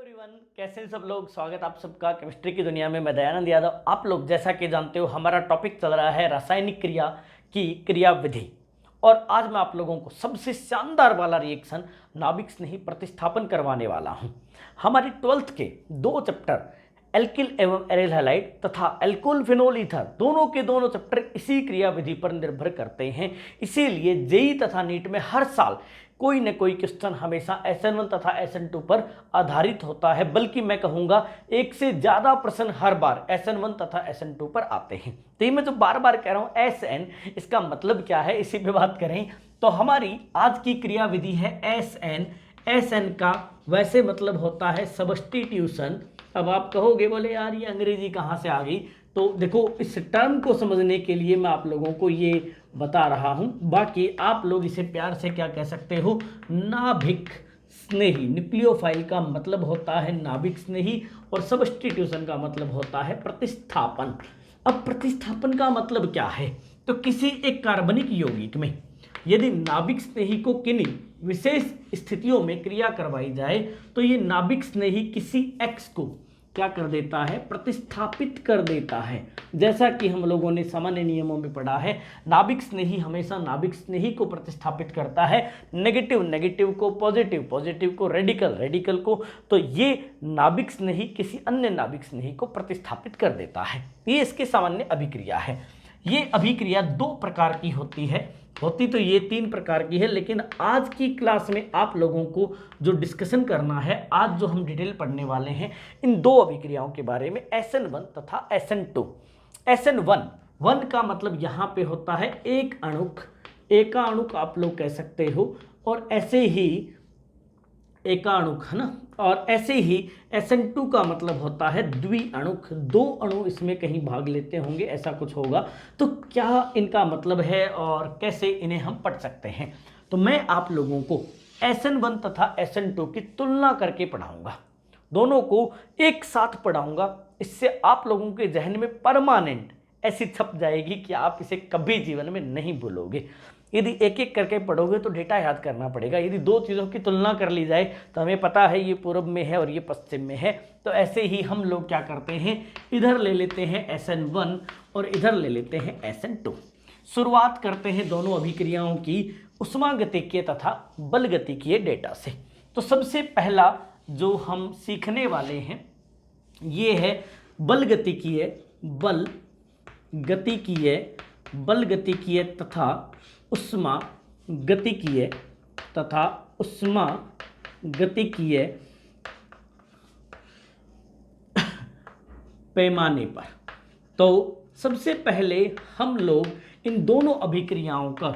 Everyone, कैसे हैं सब लोग। स्वागत आप सबका केमिस्ट्री की दुनिया में। मैं दयानंद यादव। आप लोग जैसा कि जानते हो हमारा टॉपिक चल रहा है रासायनिक क्रिया की क्रियाविधि, और आज मैं आप लोगों को सबसे शानदार वाला रिएक्शन नाभिक स्नेही प्रतिस्थापन करवाने वाला हूं। हमारी 12th के दो चैप्टर एल्किल एवं एराइल हैलाइड तथा एल्कोल फिनोल ईथर दोनों के दोनों चैप्टर इसी क्रियाविधि पर निर्भर करते हैं। इसीलिए जेई तथा नीट में हर साल कोई न कोई क्वेश्चन हमेशा SN1 तथा SN2 पर आधारित होता है, बल्कि मैं कहूंगा एक से ज्यादा प्रश्न हर बार SN1 तथा SN2 पर आते हैं। तो ये मैं जो बार बार कह रहा हूं SN, इसका मतलब क्या है, इसी पे बात करें तो हमारी आज की क्रियाविधि है SN। SN का वैसे मतलब होता है सब्स्टिट्यूशन। अब आप कहोगे बोले यार ये अंग्रेजी कहाँ से आ गई, तो देखो इस टर्म को समझने के लिए मैं आप लोगों को ये बता रहा हूं। बाकी आप लोग इसे प्यार से क्या कह सकते हो, नाभिक स्नेही। न्यूक्लियोफाइल का मतलब होता है नाभिक स्नेही और सब्स्टिट्यूशन का मतलब होता है प्रतिस्थापन। अब प्रतिस्थापन का मतलब क्या है, तो किसी एक कार्बनिक यौगिक में यदि नाभिक स्नेही को किन्हीं विशेष स्थितियों में क्रिया करवाई जाए तो ये नाभिक स्नेही किसी X को क्या कर देता है, प्रतिस्थापित कर देता है। जैसा कि हम लोगों ने सामान्य नियमों में पढ़ा है, नाभिक स्नेही हमेशा नाभिक स्नेही को प्रतिस्थापित करता है, नेगेटिव नेगेटिव को, पॉजिटिव पॉजिटिव को, रेडिकल रेडिकल को। तो ये नाभिक स्नेही किसी अन्य नाभिक स्नेही को प्रतिस्थापित कर देता है। ये इसकी सामान्य अभिक्रिया है। ये अभिक्रिया दो प्रकार की होती तो ये तीन प्रकार की है, लेकिन आज की क्लास में आप लोगों को जो डिस्कशन करना है, आज जो हम डिटेल पढ़ने वाले हैं इन दो अभिक्रियाओं के बारे में, SN1 तथा SN2। SN1 का मतलब यहाँ पे होता है एक अणुक, एका अणुक आप लोग कह सकते हो, और ऐसे ही एका अणुक है ना। और ऐसे ही SN2 का मतलब होता है द्वि अणुक, दो अणु इसमें कहीं भाग लेते होंगे, ऐसा कुछ होगा। तो क्या इनका मतलब है और कैसे इन्हें हम पढ़ सकते हैं, तो मैं आप लोगों को SN1 तथा SN2 की तुलना करके पढ़ाऊंगा, दोनों को एक साथ पढ़ाऊंगा। इससे आप लोगों के जहन में परमानेंट ऐसी छप जाएगी कि आप इसे कभी जीवन में नहीं भूलोगे। यदि एक एक करके पढ़ोगे तो डेटा याद करना पड़ेगा। यदि दो चीज़ों की तुलना कर ली जाए तो हमें पता है ये पूर्व में है और ये पश्चिम में है, तो ऐसे ही हम लोग क्या करते हैं, इधर ले लेते हैं SN1 और इधर ले लेते हैं SN2। शुरुआत करते हैं दोनों अभिक्रियाओं की उष्मागतिकीय तथा बलगतिकीय डेटा से। तो सबसे पहला जो हम सीखने वाले हैं ये है बलगतिकीय तथा उष्मागतिकीय पैमाने पर। तो सबसे पहले हम लोग इन दोनों अभिक्रियाओं का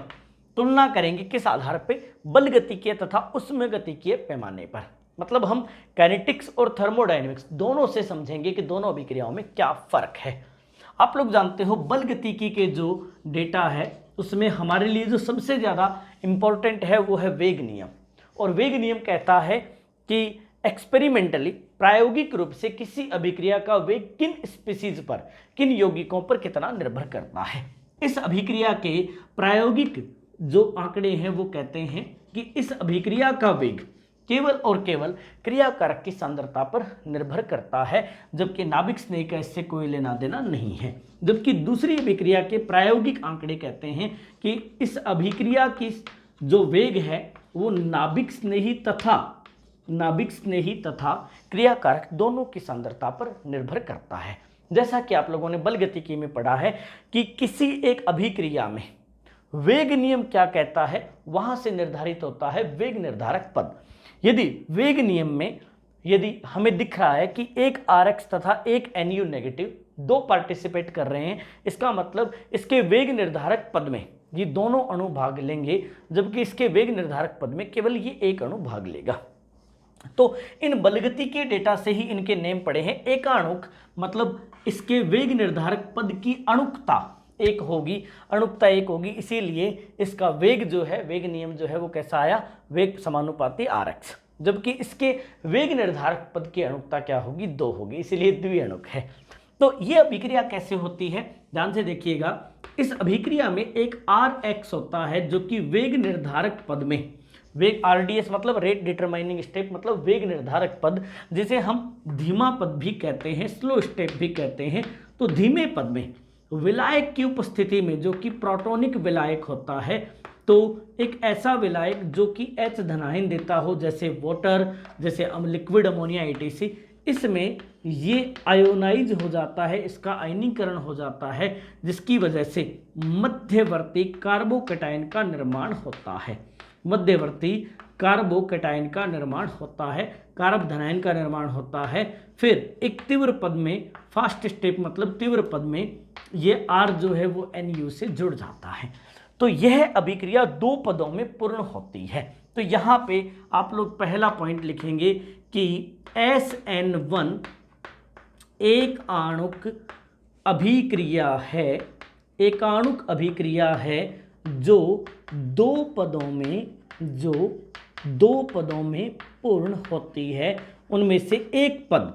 तुलना करेंगे किस आधार पे, बलगतिकीय तथा उष्मागतिकीय पैमाने पर। मतलब हम काइनेटिक्स और थर्मोडायनेमिक्स दोनों से समझेंगे कि दोनों अभिक्रियाओं में क्या फर्क है। आप लोग जानते हो बलगतिकी के जो डेटा है उसमें हमारे लिए जो सबसे ज़्यादा इम्पॉर्टेंट है वो है वेग नियम। और वेग नियम कहता है कि एक्सपेरिमेंटली, प्रायोगिक रूप से किसी अभिक्रिया का वेग किन स्पीसीज पर, किन यौगिकों पर कितना निर्भर करता है। इस अभिक्रिया के प्रायोगिक जो आंकड़े हैं वो कहते हैं कि इस अभिक्रिया का वेग केवल और केवल क्रियाकारक की सांद्रता पर निर्भर करता है, जबकि नाभिक स्नेही का इससे कोई लेना देना नहीं है। जबकि दूसरी अभिक्रिया के प्रायोगिक आंकड़े कहते हैं कि इस अभिक्रिया की जो वेग है वो नाभिक स्नेही तथा क्रियाकारक दोनों की सांद्रता पर निर्भर करता है। जैसा कि आप लोगों ने बलगतिकी में पढ़ा है कि किसी एक अभिक्रिया में वेग नियम क्या कहता है, वहां से निर्धारित होता है वेग निर्धारक पद। यदि वेग नियम में यदि हमें दिख रहा है कि एक RX तथा एक NU नेगेटिव दो पार्टिसिपेट कर रहे हैं, इसका मतलब इसके वेग निर्धारक पद में ये दोनों अणु भाग लेंगे, जबकि इसके वेग निर्धारक पद में केवल ये एक अणु भाग लेगा। तो इन बलगति के डेटा से ही इनके नेम पड़े हैं। एकाणुक मतलब इसके वेग निर्धारक पद की अणुकता एक होगी, इसीलिए इसका वेग जो है, वेग नियम जो है वो कैसा आया, वेग समानुपाती RX। जबकि इसके वेग निर्धारक पद की अणुकता क्या होगी, 2 होगी, इसीलिए द्विअणुक है। तो ये अभिक्रिया कैसे होती है, ध्यान से देखिएगा। इस अभिक्रिया में एक RX होता है जो कि वेग निर्धारक पद में वेग RDS मतलब रेट डिटरमाइनिंग स्टेप, मतलब वेग निर्धारक पद, जिसे हम धीमा पद भी कहते हैं, स्लो स्टेप भी कहते हैं। तो धीमे पद में विलायक की उपस्थिति में, जो कि प्रोटॉनिक विलायक होता है, तो एक ऐसा विलायक जो कि H धनायन देता हो, जैसे वाटर, जैसे लिक्विड अमोनिया etc, इसमें ये आयोनाइज हो जाता है, इसका आयनीकरण हो जाता है, जिसकी वजह से मध्यवर्ती कार्बोकैटायन का निर्माण होता है। मध्यवर्ती कार्बोकैटायन का निर्माण होता है, कारब धनायन का निर्माण होता है। फिर एक तीव्र पद में, फास्ट स्टेप मतलब तीव्र पद में, ये R जो है वो Nu से जुड़ जाता है। तो यह अभिक्रिया दो पदों में पूर्ण होती है। तो यहाँ पे आप लोग पहला पॉइंट लिखेंगे कि SN1 एक आणुक अभिक्रिया है, एक आणुक अभिक्रिया है जो दो पदों में पूर्ण होती है। उनमें से एक पद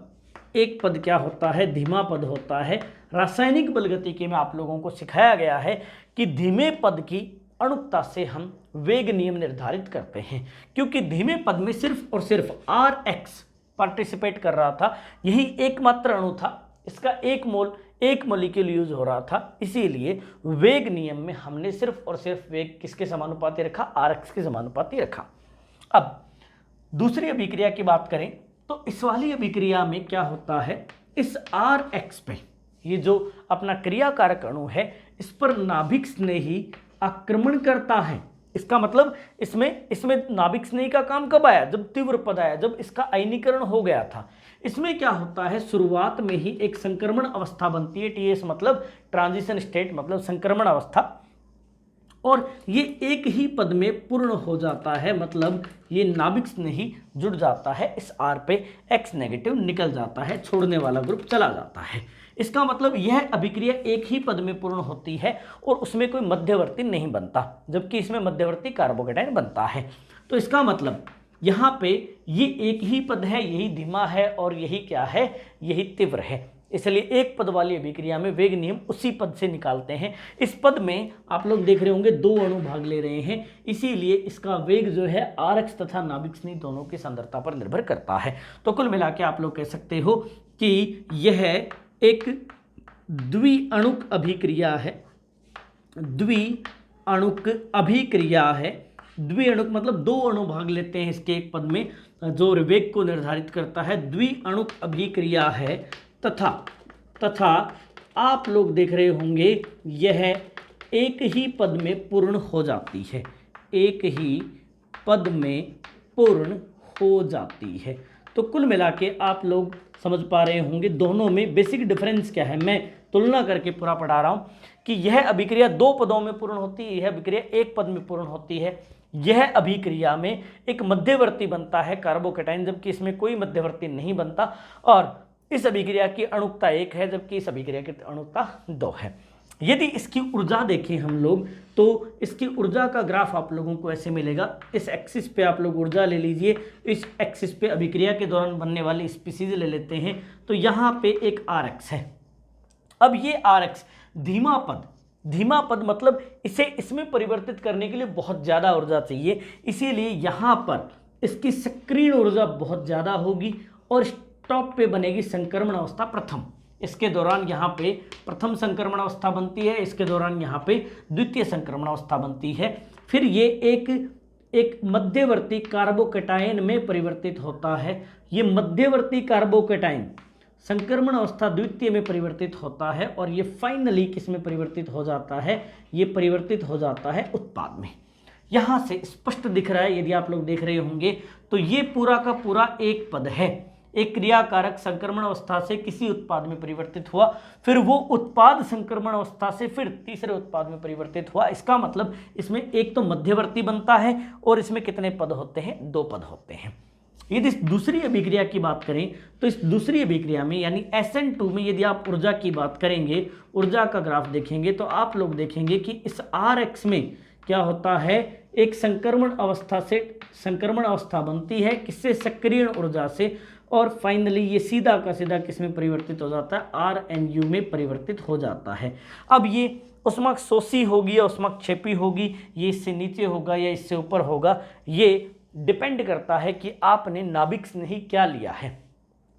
क्या होता है? धीमा पद होता है। रासायनिक बलगतिकी में आप लोगों को सिखाया गया है कि धीमे पद की अणुकता से हम वेग नियम निर्धारित करते हैं, क्योंकि धीमे पद में सिर्फ और सिर्फ RX पार्टिसिपेट कर रहा था, यही एकमात्र अणु था, इसका एक मॉलिक्यूल यूज हो रहा था, इसीलिए वेग नियम में हमने सिर्फ और सिर्फ वेग किसके समानुपाती रखा? RX के समानुपाती रखा। अब दूसरी अभिक्रिया की बात करें तो इस वाली अभिक्रिया में क्या होता है? इस RX पे, ये जो अपना क्रियाकारक अणु है, इस पर नाभिक स्नेही आक्रमण करता है। इसका मतलब इसमें नाभिक स्नेही का काम कब आया? जब तीव्र पद आया, जब इसका आयनीकरण हो गया था। इसमें क्या होता है? शुरुआत में ही एक संक्रमण अवस्था बनती है, TS मतलब ट्रांजिशन स्टेट मतलब संक्रमण अवस्था, और ये एक ही पद में पूर्ण हो जाता है, मतलब ये नाभिक स्नेही जुड़ जाता है इस R पे, X नेगेटिव निकल जाता है, छोड़ने वाला ग्रुप चला जाता है। इसका मतलब यह अभिक्रिया एक ही पद में पूर्ण होती है और उसमें कोई मध्यवर्ती नहीं बनता, जबकि इसमें मध्यवर्ती कार्बोकैटायन बनता है। तो इसका मतलब यहाँ पे ये एक ही पद है, यही धीमा है और यही क्या है? यही तीव्र है। इसलिए एक पद वाली अभिक्रिया में वेग नियम उसी पद से निकालते हैं। इस पद में आप लोग देख रहे होंगे दो अणु भाग ले रहे हैं, इसीलिए इसका वेग जो है RX तथा नाभिक स्नेही दोनों की सांद्रता पर निर्भर करता है। तो कुल मिला के आप लोग कह सकते हो कि यह एक द्विअणुक अभिक्रिया है। द्विअणुक अभिक्रिया है। द्विअणुक मतलब दो अणु भाग लेते हैं इसके एक पद में, जो वेग को निर्धारित करता है। द्विअणुक अभिक्रिया है तथा आप लोग देख रहे होंगे यह एक ही पद में पूर्ण हो जाती है, एक ही पद में पूर्ण हो जाती है। तो कुल मिला के आप लोग समझ पा रहे होंगे दोनों में बेसिक डिफरेंस क्या है। मैं तुलना करके पूरा पढ़ा रहा हूँ कि यह अभिक्रिया दो पदों में पूर्ण होती है, यह अभिक्रिया एक पद में पूर्ण होती है। यह अभिक्रिया में एक मध्यवर्ती बनता है कार्बोकैटायन, जबकि इसमें कोई मध्यवर्ती नहीं बनता, और इस अभिक्रिया की अणुकता 1 है, जबकि इस अभिक्रिया की अणुकता 2 है। यदि इसकी ऊर्जा देखें हम लोग तो इसकी ऊर्जा का ग्राफ आप लोगों को ऐसे मिलेगा। इस एक्सिस पे आप लोग ऊर्जा ले लीजिए, इस एक्सिस पे अभिक्रिया के दौरान बनने वाली स्पीसीज ले लेते हैं। तो यहाँ पे एक RX है। अब ये RX धीमा पद मतलब इसे इसमें परिवर्तित करने के लिए बहुत ज़्यादा ऊर्जा चाहिए, इसीलिए यहाँ पर इसकी सक्रिय ऊर्जा बहुत ज़्यादा होगी और टॉप पे बनेगी संक्रमण अवस्था प्रथम। इसके दौरान यहाँ पे प्रथम संक्रमण अवस्था बनती है, इसके दौरान यहाँ पे द्वितीय संक्रमण अवस्था बनती है। फिर ये एक मध्यवर्ती कार्बोकैटायन में परिवर्तित होता है। ये मध्यवर्ती कार्बोकैटायन संक्रमण अवस्था द्वितीय में परिवर्तित होता है और ये फाइनली किस में परिवर्तित हो जाता है? ये परिवर्तित हो जाता है उत्पाद में। यहाँ से स्पष्ट दिख रहा है, यदि आप लोग देख रहे होंगे तो ये पूरा का पूरा एक पद है। एक क्रियाकारक संक्रमण अवस्था से किसी उत्पाद में परिवर्तित हुआ, फिर वो उत्पाद संक्रमण अवस्था से फिर तीसरे उत्पाद में परिवर्तित हुआ। इसका मतलब इसमें एक तो मध्यवर्ती बनता है और इसमें कितने पद होते हैं? 2 पद होते हैं। यदि दूसरी अभिक्रिया की बात करें तो इस दूसरी अभिक्रिया में यानी SN2 में यदि आप ऊर्जा की बात करेंगे, ऊर्जा का ग्राफ देखेंगे तो आप लोग देखेंगे कि इस RX में क्या होता है? एक संक्रमण अवस्था बनती है, किससे? सक्रिय ऊर्जा से, और फाइनली ये सीधा का सीधा किस में परिवर्तित हो जाता है? RNU में परिवर्तित हो जाता है। अब ये उष्माक्षोषी होगी या उष्माक्षेपी होगी, ये इससे नीचे होगा या इससे ऊपर होगा, ये डिपेंड करता है कि आपने नाभिक स्नेही क्या लिया है।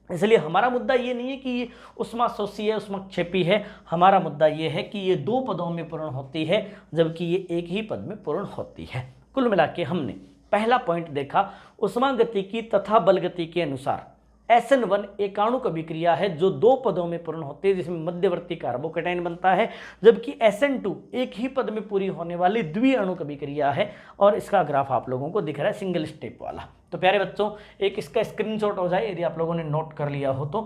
इसलिए हमारा मुद्दा ये नहीं है कि ये उष्माक्षोषी है उष्माक्षेपी है, हमारा मुद्दा ये है कि ये दो पदों में पूर्ण होती है जबकि ये एक ही पद में पूर्ण होती है। कुल मिला के हमने पहला पॉइंट देखा, उष्मागतिकी तथा बलगति के अनुसार SN1 एकाणुक अभिक्रिया है जो दो पदों में पूर्ण होती है, जिसमें मध्यवर्ती कार्बोकेटाइन बनता है, जबकि SN2 एक ही पद में पूरी होने वाली द्विअणुक अभिक्रिया है। और इसका ग्राफ आप लोगों को दिख रहा है सिंगल स्टेप वाला। तो प्यारे बच्चों, एक इसका स्क्रीनशॉट हो जाए यदि आप लोगों ने नोट कर लिया हो तो।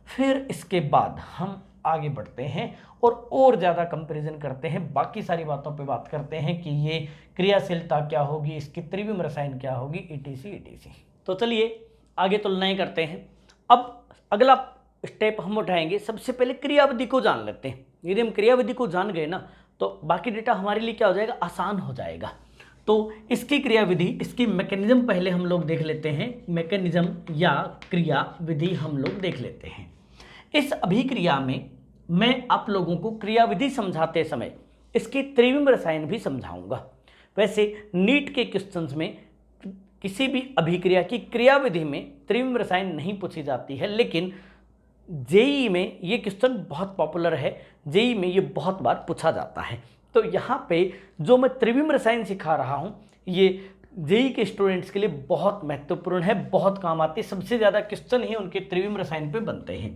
फिर इसके बाद हम आगे बढ़ते हैं और ज़्यादा कंपैरिजन करते हैं, बाकी सारी बातों पे बात करते हैं कि ये क्रियाशीलता क्या होगी, इसकी त्रिविम रसायन क्या होगी, etc। तो चलिए आगे तुलनाएं करते हैं। अब अगला स्टेप हम उठाएंगे, सबसे पहले क्रियाविधि को जान लेते हैं। यदि हम क्रियाविधि को जान गए ना तो बाकी डेटा हमारे लिए क्या हो जाएगा, आसान हो जाएगा। तो इसकी क्रियाविधि, इसकी मैकेनिज्म पहले हम लोग देख लेते हैं, मैकेनिज्म या क्रियाविधि हम लोग देख लेते हैं। इस अभिक्रिया में मैं आप लोगों को क्रियाविधि समझाते समय इसकी त्रिविम रसायन भी समझाऊंगा। वैसे नीट के क्वेश्चंस में किसी भी अभिक्रिया की क्रियाविधि में त्रिविम रसायन नहीं पूछी जाती है, लेकिन जेईई में ये क्वेश्चन बहुत पॉपुलर है, जेईई में ये बहुत बार पूछा जाता है। तो यहाँ पे जो मैं त्रिविम रसायन सिखा रहा हूँ ये जेईई के स्टूडेंट्स के लिए बहुत महत्वपूर्ण है, बहुत काम आती है, सबसे ज़्यादा क्वेश्चन ही उनके त्रिविम रसायन पे बनते हैं।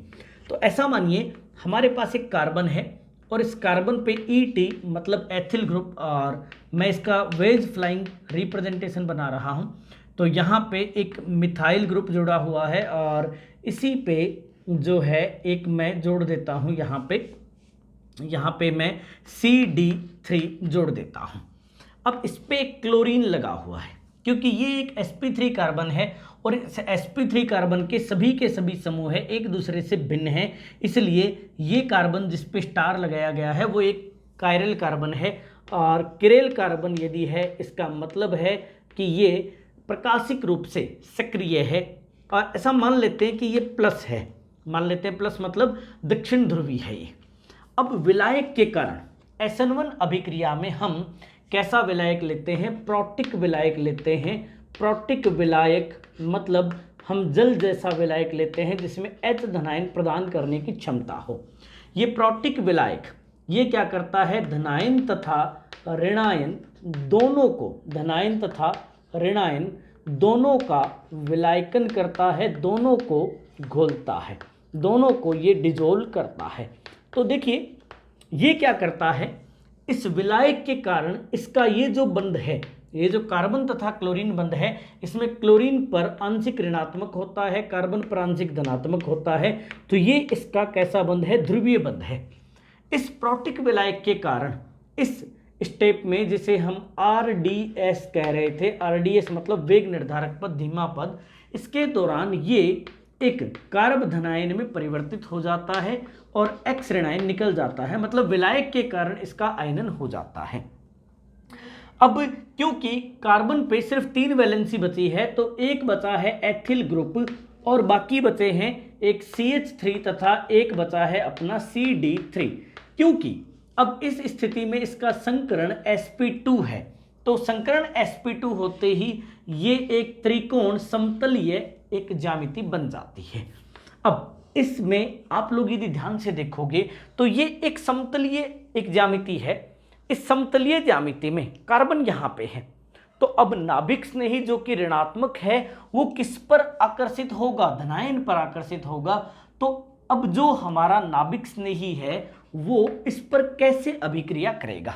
तो ऐसा मानिए हमारे पास एक कार्बन है और इस कार्बन पे ET मतलब एथिल ग्रुप, और मैं इसका वेज फ्लाइंग रिप्रेजेंटेशन बना रहा हूँ। तो यहाँ पे एक मिथाइल ग्रुप जुड़ा हुआ है और इसी पे जो है एक मैं जोड़ देता हूँ, यहाँ पे मैं CD3 जोड़ देता हूँ। अब इस पे एक क्लोरीन लगा हुआ है क्योंकि ये एक sp3 कार्बन है और इस sp3 कार्बन के सभी समूह है एक दूसरे से भिन्न है, इसलिए ये कार्बन जिस पे स्टार लगाया गया है वो एक कायरल कार्बन है। और किरेल कार्बन यदि है इसका मतलब है कि ये प्रकाशिक रूप से सक्रिय है, और ऐसा मान लेते हैं कि ये प्लस है, मान लेते हैं प्लस मतलब दक्षिण ध्रुवी है ये। अब विलायक के कारण SN1 अभिक्रिया में हम कैसा विलायक लेते हैं, प्रोटिक विलायक लेते हैं। प्रोटिक विलायक मतलब हम जल जैसा विलायक लेते हैं जिसमें H धनायन प्रदान करने की क्षमता हो। ये प्रोटिक विलायक ये क्या करता है, धनायन तथा ऋणायन दोनों को, धनायन तथा ऋणायन दोनों का विलायकन करता है, दोनों को घोलता है, दोनों को ये डिजोल्व करता है। तो देखिए ये क्या करता है, इस विलायक के कारण इसका ये जो बंध है, ये जो कार्बन तथा क्लोरीन बंध है, इसमें क्लोरीन पर आंशिक ऋणात्मक होता है, कार्बन पर आंशिक धनात्मक होता है। तो ये इसका कैसा बंध है, ध्रुवीय बंध है। इस प्रोटिक विलायक के कारण इस स्टेप में जिसे हम RDS कह रहे थे, RDS मतलब वेग निर्धारक पद, धीमा पद, इसके दौरान ये एक कार्ब धनायन में परिवर्तित हो जाता है और X ऋणायन निकल जाता है, मतलब विलायक के कारण इसका आयनन हो जाता है। अब क्योंकि कार्बन पे सिर्फ 3 वैलेंसी बची है तो एक बचा है एथिल ग्रुप और बाकी बचे हैं एक CH3 तथा एक बचा है अपना CD3। क्योंकि अब इस स्थिति में इसका संकरण sp2 है, तो संकरण sp2 होते ही ये एक त्रिकोण समतलीय एक ज्यामिति बन जाती है। अब इसमें आप लोग यदि ध्यान से देखोगे तो ये एक समतलीय एक ज्यामिति है। इस समतलीय ज्यामिति में कार्बन यहाँ पे है, तो अब नाभिक स्नेही जो कि ऋणात्मक है वो किस पर आकर्षित होगा, धनायन पर आकर्षित होगा। तो अब जो हमारा नाभिक स्नेही है वो इस पर कैसे अभिक्रिया करेगा,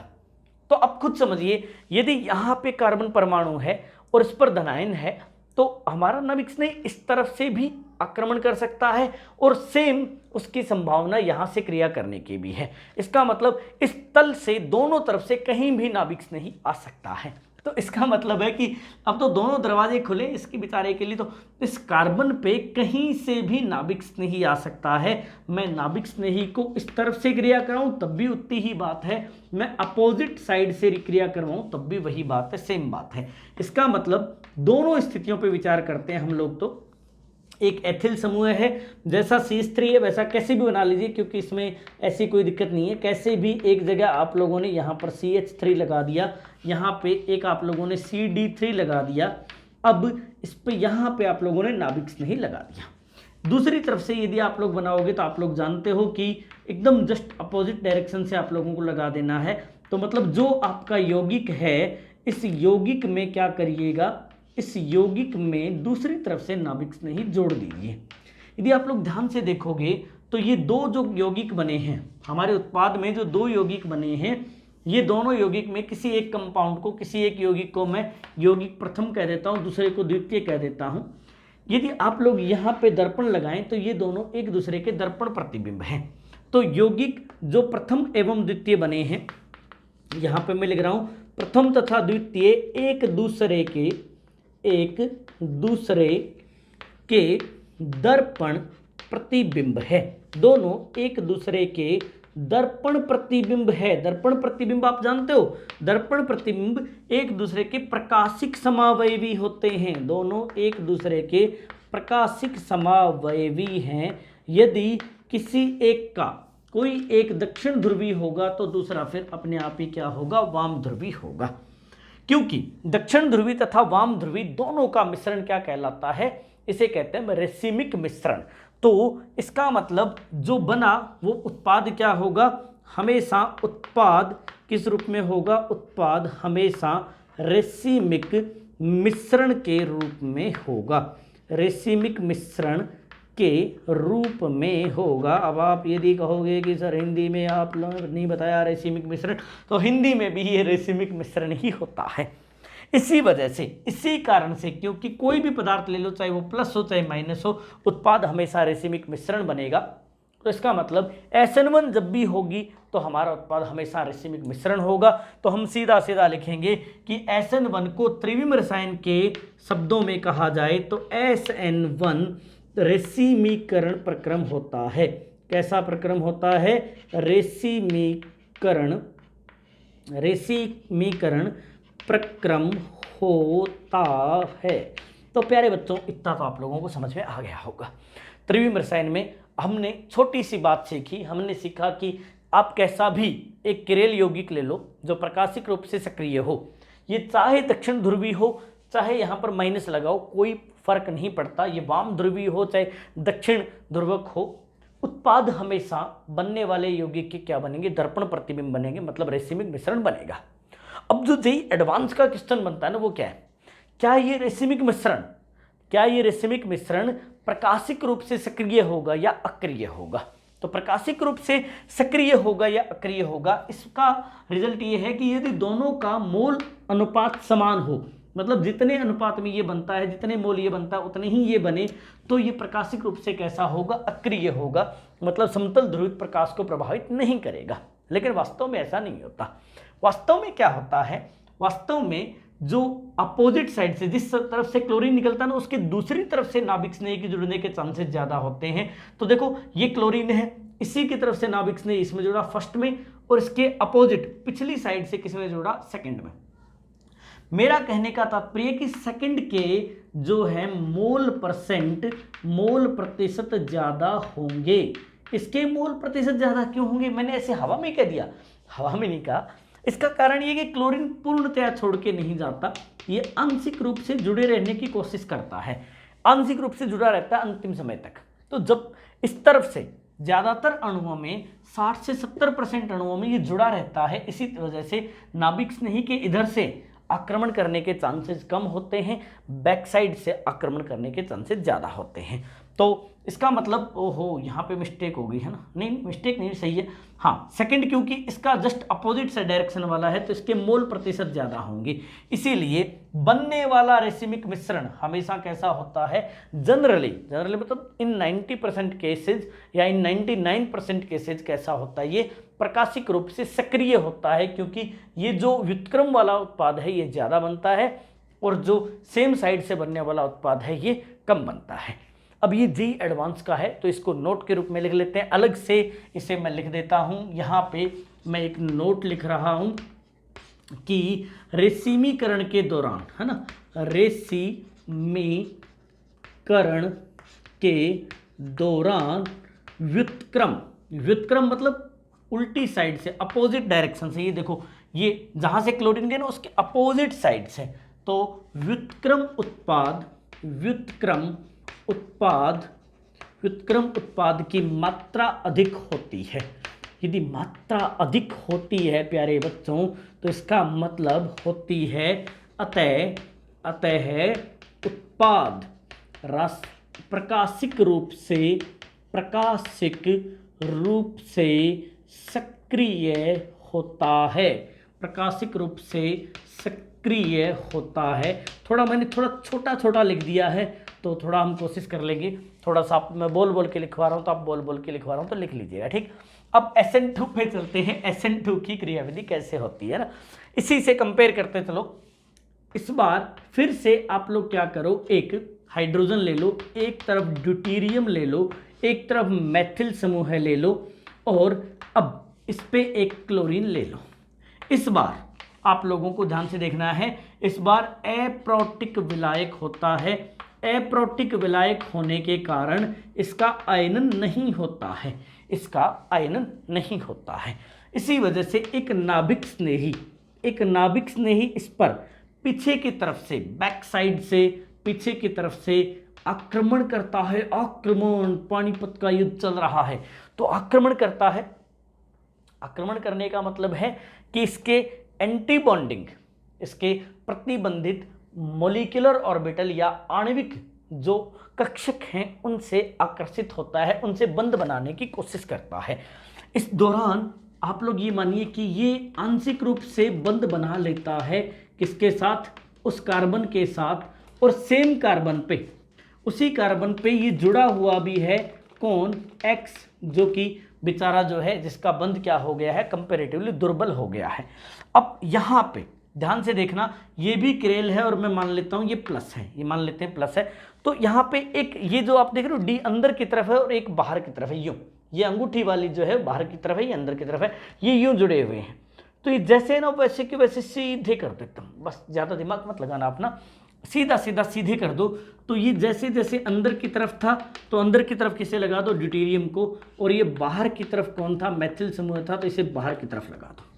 तो अब खुद समझिए, यदि यहाँ पे कार्बन परमाणु है और इस पर धनायन है तो हमारा नाभिक स्नेही इस तरफ से भी आक्रमण कर सकता है और सेम उसकी संभावना यहाँ से क्रिया करने की भी है। इसका मतलब इस तल से दोनों तरफ से कहीं भी नाभिक स्नेही आ सकता है। तो इसका मतलब है कि अब तो दोनों दरवाजे खुले इसके बेचारे के लिए, तो इस कार्बन पे कहीं से भी नाभिक स्नेही आ सकता है। मैं नाभिक स्नेही को इस तरफ से क्रिया कराऊं तब भी उतनी ही बात है, मैं अपोजिट साइड से क्रिया करवाऊं तब भी वही बात है, सेम बात है। इसका मतलब दोनों स्थितियों पे विचार करते हैं हम लोग तो एक एथिल समूह है, जैसा CH3 है वैसा कैसे भी बना लीजिए, क्योंकि इसमें ऐसी कोई दिक्कत नहीं है। कैसे भी एक जगह आप लोगों ने यहाँ पर CH3 लगा दिया, यहाँ पे एक आप लोगों ने CD3 लगा दिया, अब इस पे यहाँ पे आप लोगों ने नाभिक नहीं लगा दिया। दूसरी तरफ से यदि आप लोग बनाओगे तो आप लोग जानते हो कि एकदम जस्ट अपोजिट डायरेक्शन से आप लोगों को लगा देना है। तो मतलब जो आपका यौगिक है, इस यौगिक में क्या करिएगा, इस यौगिक में दूसरी तरफ से नाभिक नहीं जोड़ दीजिए। यदि आप लोग ध्यान से देखोगे तो ये दो जो यौगिक बने हैं हमारे उत्पाद में, जो दो यौगिक बने हैं, ये दोनों यौगिक में किसी एक कंपाउंड को, किसी एक यौगिक को मैं यौगिक प्रथम कह देता हूँ, दूसरे को द्वितीय कह देता हूँ। यदि आप लोग यहाँ पे दर्पण लगाएं तो ये दोनों एक दूसरे के दर्पण प्रतिबिंब हैं। तो यौगिक जो प्रथम एवं द्वितीय बने हैं, यहाँ पे मैं लिख रहा हूँ प्रथम तथा द्वितीय एक दूसरे के दर्पण प्रतिबिंब है। दोनों एक दूसरे के दर्पण प्रतिबिंब है। दर्पण प्रतिबिंब आप जानते हो, दर्पण प्रतिबिंब एक दूसरे के प्रकाशिक समावयवी होते हैं। दोनों एक दूसरे के प्रकाशिक समावयवी हैं। यदि किसी एक का कोई एक दक्षिण ध्रुवी होगा तो दूसरा फिर अपने आप ही क्या होगा, वाम ध्रुवी होगा, क्योंकि दक्षिण ध्रुवी तथा वाम ध्रुवी दोनों का मिश्रण क्या कहलाता है, इसे कहते हैं रेसिमिक मिश्रण। तो इसका मतलब जो बना वो उत्पाद क्या होगा, हमेशा उत्पाद किस रूप में होगा, उत्पाद हमेशा रेसिमिक मिश्रण के रूप में होगा, रेसिमिक मिश्रण के रूप में होगा। अब आप यदि कहोगे कि सर हिंदी में आप लोगों ने नहीं बताया रेसिमिक मिश्रण, तो हिंदी में भी ये रेसिमिक मिश्रण ही होता है। इसी वजह से, इसी कारण से, क्योंकि कोई भी पदार्थ ले लो, चाहे वो प्लस हो चाहे माइनस हो, उत्पाद हमेशा रेसिमिक मिश्रण बनेगा। तो इसका मतलब SN1 जब भी होगी तो हमारा उत्पाद हमेशा रेसिमिक मिश्रण होगा। तो हम सीधा सीधा लिखेंगे कि SN1 को त्रिविम रसायन के शब्दों में कहा जाए तो SN1 रेसिमीकरण प्रक्रम होता है। कैसा प्रक्रम होता है, रेसिमीकरण प्रक्रम होता है। तो प्यारे बच्चों, इतना तो आप लोगों को समझ में आ गया होगा। त्रिविम रसायन में हमने छोटी सी बात सीखी, हमने सीखा कि आप कैसा भी एक किरेल यौगिक ले लो जो प्रकाशिक रूप से सक्रिय हो, ये चाहे दक्षिण ध्रुवी हो चाहे यहाँ पर माइनस लगाओ, कोई फर्क नहीं पड़ता, ये वाम ध्रुवी हो चाहे दक्षिण ध्रुवक हो, उत्पाद हमेशा बनने वाले यौगिक के क्या बनेंगे, दर्पण प्रतिबिंब बनेंगे, मतलब रेसिमिक मिश्रण बनेगा। अब जो जेई एडवांस का क्वेश्चन बनता है ना, वो क्या है, क्या ये रेसिमिक मिश्रण प्रकाशिक रूप से सक्रिय होगा या अक्रिय होगा। तो प्रकाशिक रूप से सक्रिय होगा या अक्रिय होगा, इसका रिजल्ट ये है कि यदि दोनों का मोल अनुपात समान हो, मतलब जितने अनुपात में ये बनता है, जितने मोल ये बनता है उतने ही ये बने, तो ये प्रकाशिक रूप से कैसा होगा, अक्रिय होगा, मतलब समतल ध्रुवित प्रकाश को प्रभावित नहीं करेगा। लेकिन वास्तव में ऐसा नहीं होता। वास्तव में क्या होता है, वास्तव में जो अपोजिट साइड से, जिस तरफ से क्लोरीन निकलता है ना, उसके दूसरी तरफ से नाभिक स्नेह के जुड़ने के चांसेस ज्यादा होते हैं। तो देखो ये क्लोरीन है, इसी की तरफ से नाभिक स्नेह इसमें जुड़ा फर्स्ट में, और इसके अपोजिट पिछली साइड से किसमें जुड़ा, सेकंड में। मेरा कहने का तात्पर्य कि सेकंड के जो है मोल प्रतिशत ज्यादा होंगे। इसके मोल प्रतिशत ज्यादा क्यों होंगे, मैंने ऐसे हवा में कह दिया, हवा में नहीं कहा। इसका कारण ये कि क्लोरीन पूर्णतया छोड़ के नहीं जाता, ये आंशिक रूप से जुड़े रहने की कोशिश करता है, आंशिक रूप से जुड़ा रहता है अंतिम समय तक। तो जब इस तरफ से ज्यादातर अणुओं में 60 से 70% अणुओं में ये जुड़ा रहता है, इसी वजह से नाभिक स्नेही के इधर से आक्रमण करने के चांसेस कम होते हैं, बैक साइड से आक्रमण करने के चांसेस ज़्यादा होते हैं। तो इसका मतलब ओहो यहाँ पे मिस्टेक हो गई है ना, नहीं मिस्टेक नहीं, सही है, हाँ सेकंड, क्योंकि इसका जस्ट अपोजिट से डायरेक्शन वाला है तो इसके मोल प्रतिशत ज़्यादा होंगे, इसीलिए बनने वाला रेसिमिक मिश्रण हमेशा कैसा होता है, जनरली मतलब इन 90% केसेज या इन 99% केसेज कैसा होता है, ये प्रकाशिक रूप से सक्रिय होता है, क्योंकि ये जो व्युत्क्रम वाला उत्पाद है ये ज़्यादा बनता है और जो सेम साइड से बनने वाला उत्पाद है ये कम बनता है। अब ये जी एडवांस का है तो इसको नोट के रूप में लिख लेते हैं, अलग से इसे मैं लिख देता हूँ। यहाँ पे मैं एक नोट लिख रहा हूँ कि रेसिमीकरण के दौरान, है ना, रेसिमीकरण के दौरान व्युत्क्रम, व्युत्क्रम मतलब उल्टी साइड से, अपोजिट डायरेक्शन से, ये देखो ये जहां से क्लोरीन गया ना उसके अपोजिट साइड से, तो व्युत्क्रम उत्पाद, व्युत्क्रम उत्पाद की मात्रा अधिक होती है। यदि मात्रा अधिक होती है प्यारे बच्चों, तो इसका मतलब होती है अतः उत्पाद प्रकाशिक रूप से सक्रिय होता है, प्रकाशिक रूप से सक्रिय होता है। मैंने थोड़ा छोटा छोटा लिख दिया है, तो थोड़ा हम कोशिश कर लेंगे, थोड़ा सा मैं बोल बोल के लिखवा रहा हूँ तो आप बोल बोल के लिखवा रहा हूँ तो लिख लीजिएगा, ठीक। अब SN2 पे चलते हैं, SN2 की क्रियाविधि कैसे होती है ना, इसी से कंपेयर करते चलो। इस बार फिर से आप लोग क्या करो, एक हाइड्रोजन ले लो, एक तरफ ड्यूटेरियम ले लो, एक तरफ मैथिल समूह ले लो, और अब इस पे एक क्लोरीन ले लो। इस बार आप लोगों को ध्यान से देखना है, इस बार अप्रोटिक विलायक होता है। अप्रोटिक विलायक होने के कारण इसका आयनन नहीं होता है, इसका आयनन नहीं होता है। इसी वजह से एक नाभिक स्नेही इस पर पीछे की तरफ से, बैक साइड से, पीछे की तरफ से आक्रमण करता है। आक्रमण, पानीपत का युद्ध चल रहा है तो आक्रमण करता है। आक्रमण करने का मतलब है कि इसके एंटी बॉन्डिंग, इसके प्रतिबंधित मॉलिक्यूलर ऑर्बिटल या आणविक जो कक्षक हैं उनसे आकर्षित होता है, उनसे बंध बनाने की कोशिश करता है। इस दौरान आप लोग ये मानिए कि ये आंशिक रूप से बंध बना लेता है, किसके साथ, उस कार्बन के साथ, और सेम कार्बन पे, उसी कार्बन पे ये जुड़ा हुआ भी है, कौन, X, जो कि बेचारा जो है जिसका बंध क्या हो गया है, कंपैरेटिवली दुर्बल हो गया है। अब यहाँ पे ध्यान से देखना, ये भी क्रेल है और मैं मान लेता हूँ ये प्लस है, ये मान लेते हैं प्लस है। तो यहाँ पे एक ये जो आप देख रहे हो डी अंदर की तरफ है और एक बाहर की तरफ है, यूं, ये अंगूठी वाली जो है बाहर की तरफ है, ये अंदर की तरफ है, ये यूं जुड़े हुए हैं। तो ये जैसे ना वैसे के वैसे सीधे कर देता हूँ, बस ज़्यादा दिमाग मत लगाना अपना, सीधा सीधा सीधे कर दो। तो ये जैसे जैसे अंदर की तरफ था तो अंदर की तरफ किसे लगा दो, ड्यूटेरियम को, और ये बाहर की तरफ कौन था, मैथिल समूह था, तो इसे बाहर की तरफ लगा दो।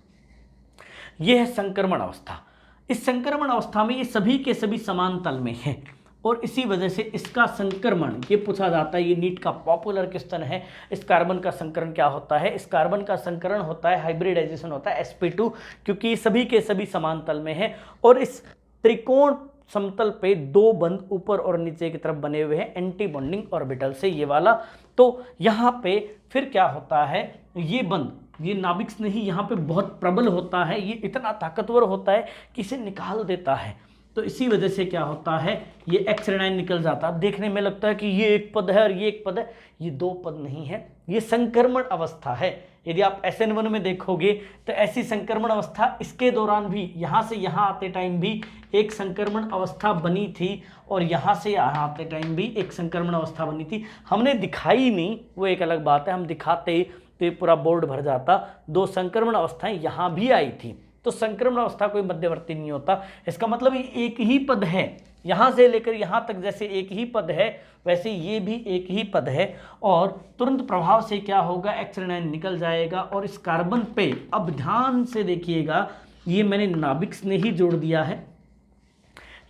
ये है संक्रमण अवस्था। इस संक्रमण अवस्था में ये सभी के सभी समान तल में हैं और इसी वजह से इसका संक्रमण, ये पूछा जाता है, ये नीट का पॉपुलर क्वेश्चन है, इस कार्बन का संकरण क्या होता है। इस कार्बन का संकरण होता है, हाइब्रिडाइजेशन होता है sp2, क्योंकि ये सभी के सभी समान तल में है और इस त्रिकोण समतल पे दो बंध ऊपर और नीचे की तरफ बने हुए हैं एंटी बॉन्डिंग ऑर्बिटल से, ये वाला। तो यहाँ पे फिर क्या होता है, ये बंध, ये नाभिक स्नेही यहाँ पे बहुत प्रबल होता है, ये इतना ताकतवर होता है कि इसे निकाल देता है। तो इसी वजह से क्या होता है, ये एक्स रेनाइन निकल जाता है। देखने में लगता है कि ये एक पद है और ये एक पद है, ये दो पद नहीं है, ये संक्रमण अवस्था है। यदि आप SN1 में देखोगे तो ऐसी संक्रमण अवस्था इसके दौरान भी, यहाँ से यहाँ आते टाइम भी एक संक्रमण अवस्था बनी थी और यहाँ से यहाँ आते टाइम भी एक संक्रमण अवस्था बनी थी। हमने दिखाई नहीं, वो एक अलग बात है, हम दिखाते तो ये पूरा बोर्ड भर जाता। दो संक्रमण अवस्थाएं यहाँ भी आई थी। तो संक्रमण अवस्था कोई मध्यवर्ती नहीं होता, इसका मतलब ये एक ही पद है, यहाँ से लेकर यहाँ तक जैसे एक ही पद है वैसे ये भी एक ही पद है और तुरंत प्रभाव से क्या होगा, एक्स रेनाइन निकल जाएगा और इस कार्बन पे, अब ध्यान से देखिएगा, ये मैंने नाभिक ने ही जोड़ दिया है।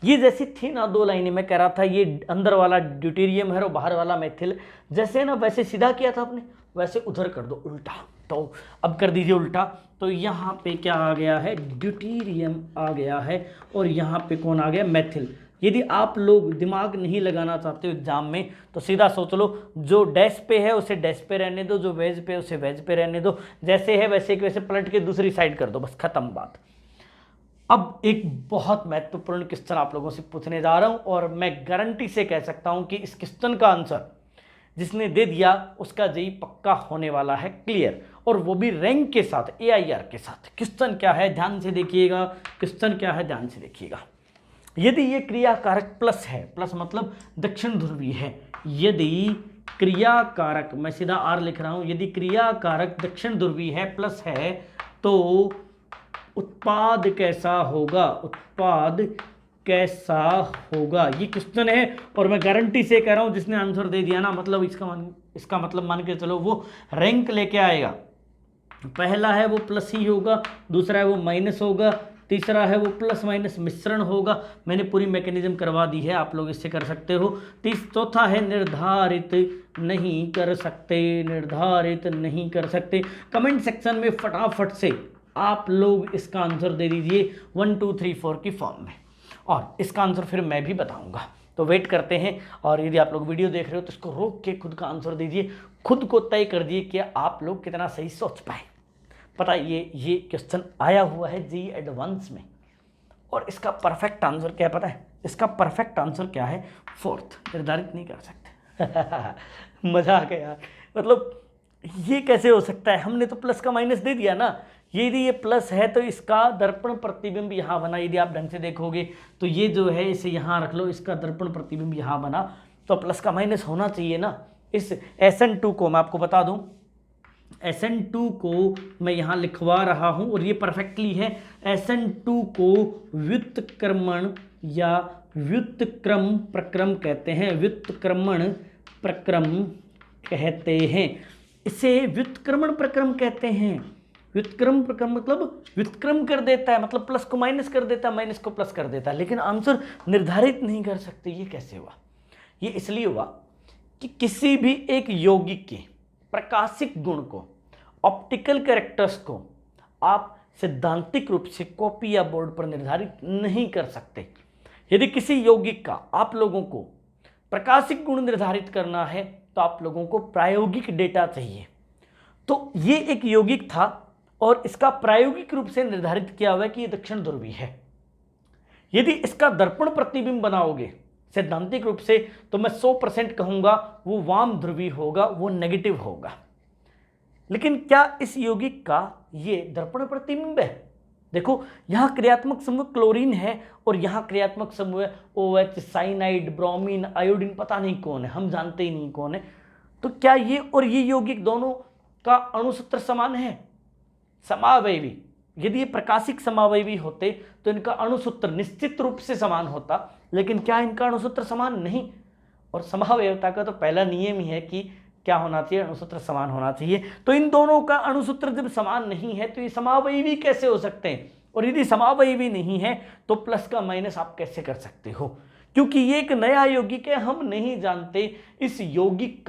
ये जैसी थी ना दो लाइनें, मैं कह रहा था ये अंदर वाला ड्यूटेरियम है और बाहर वाला मैथिल, जैसे ना वैसे सीधा किया था आपने, वैसे उधर कर दो उल्टा। तो अब कर दीजिए उल्टा, तो यहाँ पे क्या आ गया है, ड्यूटेरियम आ गया है और यहाँ पे कौन आ गया, मैथिल। यदि आप लोग दिमाग नहीं लगाना चाहते हो एग्जाम में तो सीधा सोच लो, जो डैश पे है उसे डैश पे रहने दो, जो वेज पे है उसे वेज पे रहने दो, जैसे है वैसे के वैसे पलट के दूसरी साइड कर दो, बस खत्म बात। अब एक बहुत महत्वपूर्ण क्वेश्चन आप लोगों से पूछने जा रहा हूं और मैं गारंटी से कह सकता हूं कि इस क्वेश्चन का आंसर जिसने दे दिया उसका जेई पक्का होने वाला है क्लियर, और वो भी रैंक के साथ, AIR के साथ। क्वेश्चन क्या है, ध्यान से देखिएगा, क्वेश्चन क्या है ध्यान से देखिएगा। यदि ये क्रिया कारक प्लस है, प्लस मतलब दक्षिण ध्रुवी है, यदि क्रिया कारक, मैं सीधा R लिख रहा हूं, यदि क्रिया कारक दक्षिण ध्रुवी है, प्लस है, तो उत्पाद कैसा होगा, उत्पाद कैसा होगा? ये क्वेश्चन है और मैं गारंटी से कह रहा हूं जिसने आंसर दे दिया ना, मतलब इसका मतलब मान के चलो वो रैंक लेके आएगा। पहला है वो प्लस ही होगा, दूसरा है वो माइनस होगा, तीसरा है वो प्लस माइनस मिश्रण होगा। मैंने पूरी मैकेनिज्म करवा दी है, आप लोग इससे कर सकते हो। चौथा है निर्धारित नहीं कर सकते, निर्धारित नहीं कर सकते। कमेंट सेक्शन में फटाफट से आप लोग इसका आंसर दे दीजिए 1 2 3 4 की फॉर्म में, और इसका आंसर फिर मैं भी बताऊंगा। तो वेट करते हैं, और यदि आप लोग वीडियो देख रहे हो तो इसको रोक के खुद का आंसर दीजिए, खुद को तय कर दिए कि आप लोग कितना सही सोच पाए। पता ये क्वेश्चन आया हुआ है जी एडवांस में, और इसका परफेक्ट आंसर क्या है पता है? इसका परफेक्ट आंसर क्या है? 4th, निर्धारित नहीं कर सकते। मजा आ गया यार, मतलब ये कैसे हो सकता है? हमने तो प्लस का माइनस दे दिया ना। यदि ये प्लस है तो इसका दर्पण प्रतिबिंब यहाँ बना, यदि आप ढंग से देखोगे तो ये जो है इसे यहाँ रख लो, इसका दर्पण प्रतिबिंब यहाँ बना, तो प्लस का माइनस होना चाहिए ना। इस SN2 को मैं आपको बता दूं, SN2 को मैं यहाँ लिखवा रहा हूँ और ये परफेक्टली है। SN2 को व्युत्क्रमण या व्युत्क्रम प्रक्रम कहते हैं, व्युत्क्रमण प्रक्रम कहते हैं, इसे व्युत्क्रमण प्रक्रम कहते हैं। व्युत्क्रम प्रक्रम मतलब व्युत्क्रम कर देता है, मतलब प्लस को माइनस कर देता है, माइनस को प्लस कर देता है, लेकिन आंसर निर्धारित नहीं कर सकते। ये कैसे हुआ? ये इसलिए हुआ कि किसी भी एक यौगिक के प्रकाशिक गुण को, ऑप्टिकल कैरेक्टर्स को आप सैद्धांतिक रूप से कॉपी या बोर्ड पर निर्धारित नहीं कर सकते। यदि किसी यौगिक का आप लोगों को प्रकाशिक गुण निर्धारित करना है तो आप लोगों को प्रायोगिक डेटा चाहिए। तो ये एक यौगिक था और इसका प्रायोगिक रूप से निर्धारित किया हुआ है कि ये दक्षिण ध्रुवी है। यदि इसका दर्पण प्रतिबिंब बनाओगे सैद्धांतिक रूप से तो मैं 100% कहूंगा वो वाम ध्रुवी होगा, वो नेगेटिव होगा। लेकिन क्या इस यौगिक का ये दर्पण प्रतिबिंब है? देखो यहां क्रियात्मक समूह क्लोरीन है और यहां क्रियात्मक समूह OH, साइनाइड, ब्रोमीन, आयोडीन, पता नहीं कौन है, हम जानते ही नहीं कौन है। तो क्या ये और ये यौगिक दोनों का अणुसूत्र समान है? समावयवी। यदि ये प्रकाशिक समावयवी होते तो इनका अणुसूत्र निश्चित रूप से समान होता, लेकिन क्या इनका अणुसूत्र समान नहीं? और समावयवता का तो पहला नियम ही है कि क्या होना चाहिए? अणुसूत्र समान होना चाहिए। तो इन दोनों का अणुसूत्र जब समान नहीं है तो ये समावयवी कैसे हो सकते हैं? और यदि समावयवी नहीं है तो प्लस का माइनस आप कैसे कर सकते हो? क्योंकि ये एक नया यौगिक है, हम नहीं जानते इस यौगिक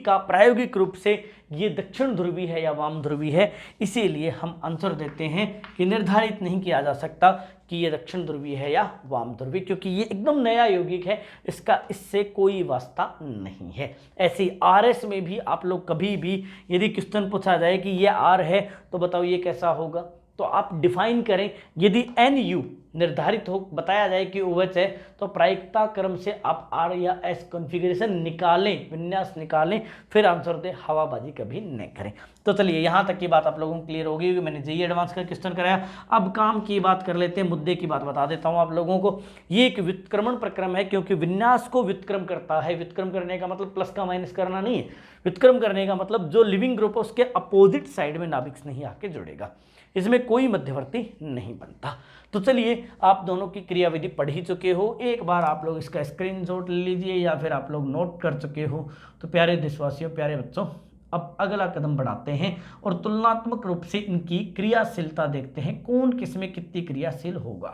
का प्रायोगिक रूप से ये दक्षिण ध्रुवी है या वाम ध्रुवी है। इसीलिए हम आंसर देते हैं कि निर्धारित नहीं किया जा सकता कि ये दक्षिण ध्रुवी है या वाम ध्रुवी, क्योंकि ये एकदम नया यौगिक है, इसका इससे कोई वास्ता नहीं है। ऐसे RS में भी आप लोग कभी भी यदि क्वेश्चन पूछा जाए कि ये R है तो बताओ ये कैसा होगा, तो आप डिफाइन करें। यदि NU निर्धारित हो, बताया जाए कि OH है, तो प्रायिकता क्रम से आप R या S कॉन्फ़िगरेशन निकालें, विन्यास निकालें, फिर आंसर दें, हवाबाजी कभी नहीं करें। तो चलिए यहाँ तक की बात आप लोगों को क्लियर होगी कि मैंने JEE एडवांस का क्वेश्चन कराया। अब काम की बात कर लेते हैं, मुद्दे की बात बता देता हूँ आप लोगों को। ये एक व्युत्क्रमण प्रक्रम है क्योंकि विन्यास को व्युत्क्रम करता है। व्युत्क्रम करने का मतलब प्लस का माइनस करना नहीं है, व्युत्क्रम करने का मतलब जो लिविंग ग्रुप है उसके अपोजिट साइड में नाभिक नहीं आके जुड़ेगा, इसमें कोई मध्यवर्ती नहीं बनता। तो चलिए आप दोनों की क्रियाविधि पढ़ ही चुके हो, एक बार आप लोग इसका स्क्रीनशॉट ले लीजिए या फिर आप लोग नोट कर चुके हो। तो प्यारे देशवासियों, प्यारे बच्चों, अब अगला कदम बढ़ाते हैं और तुलनात्मक रूप से इनकी क्रियाशीलता देखते हैं, कौन किसमें कितनी क्रियाशील होगा।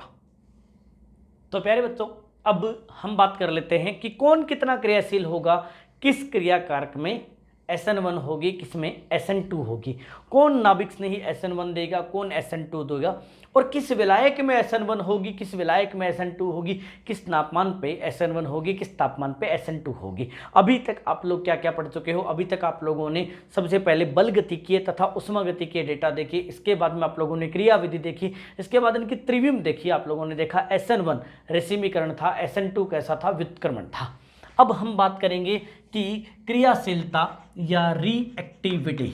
तो प्यारे बच्चों, अब हम बात कर लेते हैं कि कौन कितना क्रियाशील होगा, किस क्रिया कारक में SN1 होगी, किसमें SN2 होगी, कौन नाभिक स्नेही SN1 देगा, कौन SN2 देगा, और किस विलायक में SN1 होगी, किस विलायक में SN2 होगी, किस तापमान पे SN1 होगी, किस तापमान पे SN2 होगी। अभी तक आप लोग क्या क्या पढ़ चुके हो? अभी तक आप लोगों ने सबसे पहले बल गतिकीय तथा उष्मा गतिकीय डेटा देखी, इसके बाद में आप लोगों ने क्रियाविधि देखी, इसके बाद इनकी त्रिविम देखी। आप लोगों ने देखा SN1 रेसिमीकरण था, SN2 कैसा था? व्युत्क्रमण था। अब हम बात करेंगे कि क्रियाशीलता या रिएक्टिविटी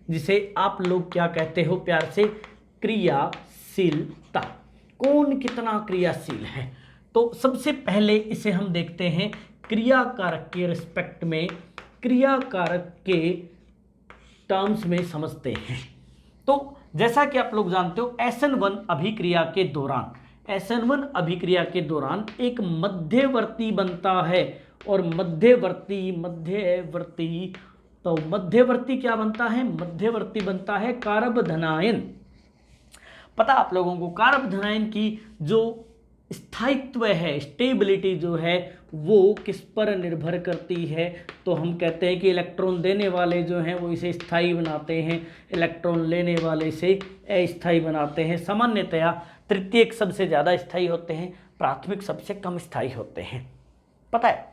जिसे आप लोग क्या कहते हो प्यार से? क्रियाशीलता। कौन कितना क्रियाशील है? तो सबसे पहले इसे हम देखते हैं क्रिया कारक के रिस्पेक्ट में, क्रिया कारक के टर्म्स में समझते हैं। तो जैसा कि आप लोग जानते हो SN1 अभिक्रिया के दौरान, SN1 अभिक्रिया के दौरान एक मध्यवर्ती बनता है, और मध्यवर्ती क्या बनता है? मध्यवर्ती बनता है कारबधनायन। पता आप लोगों को कारबधनायन की जो स्थायित्व है, स्टेबिलिटी जो है, वो किस पर निर्भर करती है? तो हम कहते हैं कि इलेक्ट्रॉन देने वाले जो हैं वो इसे स्थायी बनाते हैं, इलेक्ट्रॉन लेने वाले से अस्थायी बनाते हैं। सामान्यतया तृतीयक सबसे ज़्यादा स्थायी होते हैं, प्राथमिक सबसे कम स्थायी होते हैं। पता है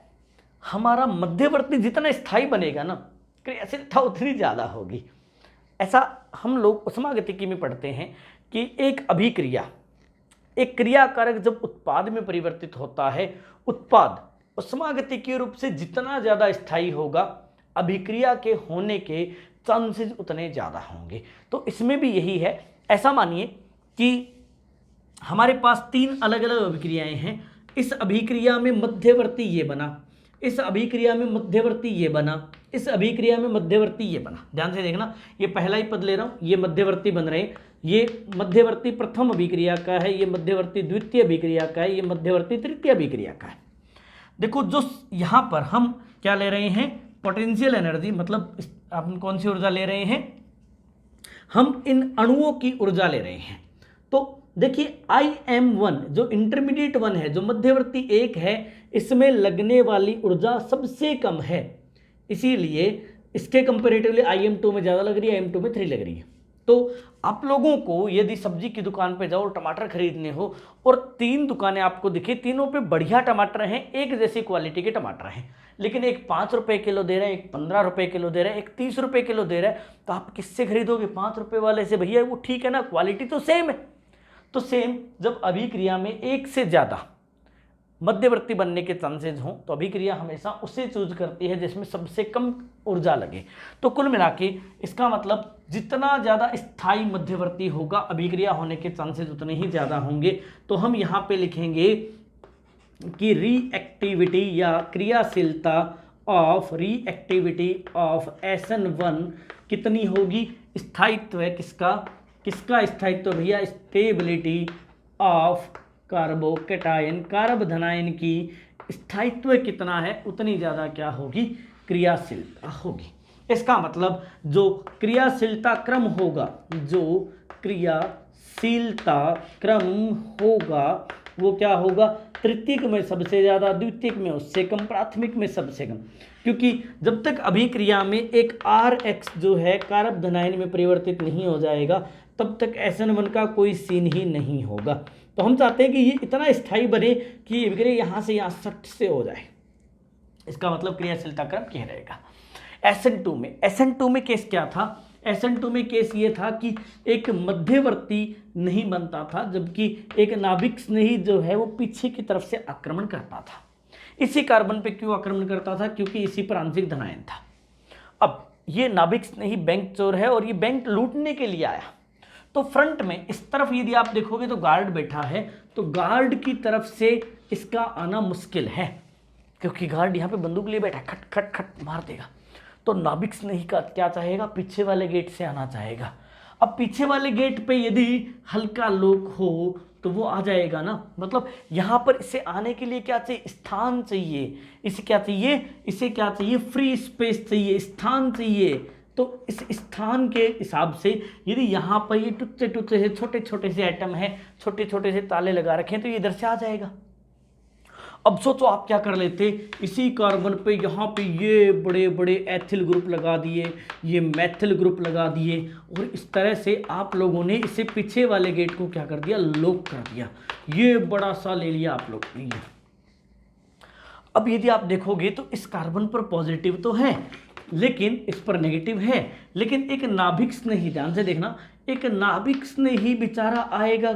हमारा मध्यवर्ती जितना स्थायी बनेगा ना, क्रियाशीलता उतनी ज़्यादा होगी। ऐसा हम लोग ऊष्मागतिकी में पढ़ते हैं कि एक अभिक्रिया, एक क्रियाकारक जब उत्पाद में परिवर्तित होता है, उत्पाद ऊष्मागतिकीय रूप से जितना ज़्यादा स्थायी होगा, अभिक्रिया के होने के चांसेस उतने ज़्यादा होंगे। तो इसमें भी यही है। ऐसा मानिए कि हमारे पास 3 अलग अलग अभिक्रियाएं हैं। इस अभिक्रिया में मध्यवर्ती ये बना, इस अभिक्रिया में मध्यवर्ती ये बना, इस अभिक्रिया में मध्यवर्ती ये बना। ध्यान से देखना, ये पहला ही पद ले रहा हूँ, ये मध्यवर्ती बन रहे हैं। ये मध्यवर्ती प्रथम अभिक्रिया का है, ये मध्यवर्ती द्वितीय अभिक्रिया का है, ये मध्यवर्ती तृतीय अभिक्रिया का है। देखो जो यहाँ पर हम क्या ले रहे हैं, पोटेंशियल एनर्जी, मतलब हम कौन सी ऊर्जा ले रहे हैं? हम इन अणुओं की ऊर्जा ले रहे हैं। तो देखिए IM1 जो इंटरमीडिएट 1 है, जो मध्यवर्ती 1 है, इसमें लगने वाली ऊर्जा सबसे कम है, इसीलिए इसके कंपैरेटिवली IM2 में ज़्यादा लग रही है, IM2 में 3 लग रही है। तो आप लोगों को यदि सब्जी की दुकान पे जाओ, टमाटर खरीदने हो, और 3 दुकानें आपको दिखे, तीनों पे बढ़िया टमाटर हैं, एक जैसी क्वालिटी के टमाटर हैं, लेकिन एक 5 रुपये किलो दे रहा है, एक 15 रुपये किलो दे रहा है, एक 30 रुपये किलो दे रहा है, तो आप किससे खरीदोगे? 5 रुपये वाले से। भैया वो ठीक है ना, क्वालिटी तो सेम है। तो सेम जब अभिक्रिया में एक से ज़्यादा मध्यवर्ती बनने के चांसेस हों, तो अभिक्रिया हमेशा उसे चूज करती है जिसमें सबसे कम ऊर्जा लगे। तो कुल मिला के इसका मतलब जितना ज़्यादा स्थायी मध्यवर्ती होगा, अभिक्रिया होने के चांसेस उतने ही ज़्यादा होंगे। तो हम यहाँ पे लिखेंगे कि रिएक्टिविटी या क्रियाशीलता ऑफ SN1 कितनी होगी? स्थायित्व है किसका स्थायित्व भैया? स्टेबिलिटी ऑफ कार्बोकेटायन, कारबधनायन की स्थायित्व कितना है, उतनी ज़्यादा क्या होगी? क्रियाशीलता होगी। इसका मतलब जो क्रियाशीलता क्रम होगा, वो क्या होगा? तृतीयक में सबसे ज़्यादा, द्वितीयक में उससे कम, प्राथमिक में सबसे कम। क्योंकि जब तक अभिक्रिया में एक RH जो है कारबधनायन में परिवर्तित नहीं हो जाएगा, तब तक SN1 का कोई सीन ही नहीं होगा। तो हम चाहते हैं कि ये इतना स्थायी बने कि अभिक्रिया यहाँ से यहाँ सट से हो जाए। इसका मतलब क्रियाशीलता क्रम क्या रहेगा? SN2 में केस क्या था? SN2 में केस ये था कि एक मध्यवर्ती नहीं बनता था, जबकि एक नाभिक स्नेही जो है वो पीछे की तरफ से आक्रमण करता था। इसी कार्बन पे क्यों आक्रमण करता था? क्योंकि इसी पर आंशिक धनायन था। अब ये नाभिक स्नेही बैंक चोर है और ये बैंक लूटने के लिए आया। तो फ्रंट में इस तरफ यदि आप देखोगे तो गार्ड बैठा है, तो गार्ड की तरफ से इसका आना मुश्किल है, क्योंकि गार्ड यहाँ पे बंदूक लिए बैठा, खट खट खट मार देगा। तो नाभिक स्नेही का क्या चाहेगा? पीछे वाले गेट से आना चाहेगा। अब पीछे वाले गेट पे यदि हल्का लोक हो तो वो आ जाएगा ना। मतलब यहाँ पर इसे आने के लिए क्या चाहिए? स्थान चाहिए। इसे क्या चाहिए? फ्री स्पेस चाहिए, स्थान चाहिए। तो इस स्थान के हिसाब से यदि यहाँ पर ये टुच्चे से छोटे छोटे से एटम है, छोटे छोटे से ताले लगा रखे हैं, तो ये इधर से आ जाएगा। अब सोचो आप क्या कर लेते, इसी कार्बन पे यहाँ पे ये बड़े बड़े एथिल ग्रुप लगा दिए, ये मैथिल ग्रुप लगा दिए, और इस तरह से आप लोगों ने इसे पीछे वाले गेट को क्या कर दिया? लॉक कर दिया। ये बड़ा सा ले लिया आप लोग ने। अब यदि आप देखोगे तो इस कार्बन पर पॉजिटिव तो है, लेकिन इस पर नेगेटिव है। लेकिन एक नाभिक स्नेही, ध्यान से देखना, एक नाभिक स्नेही बेचारा आएगा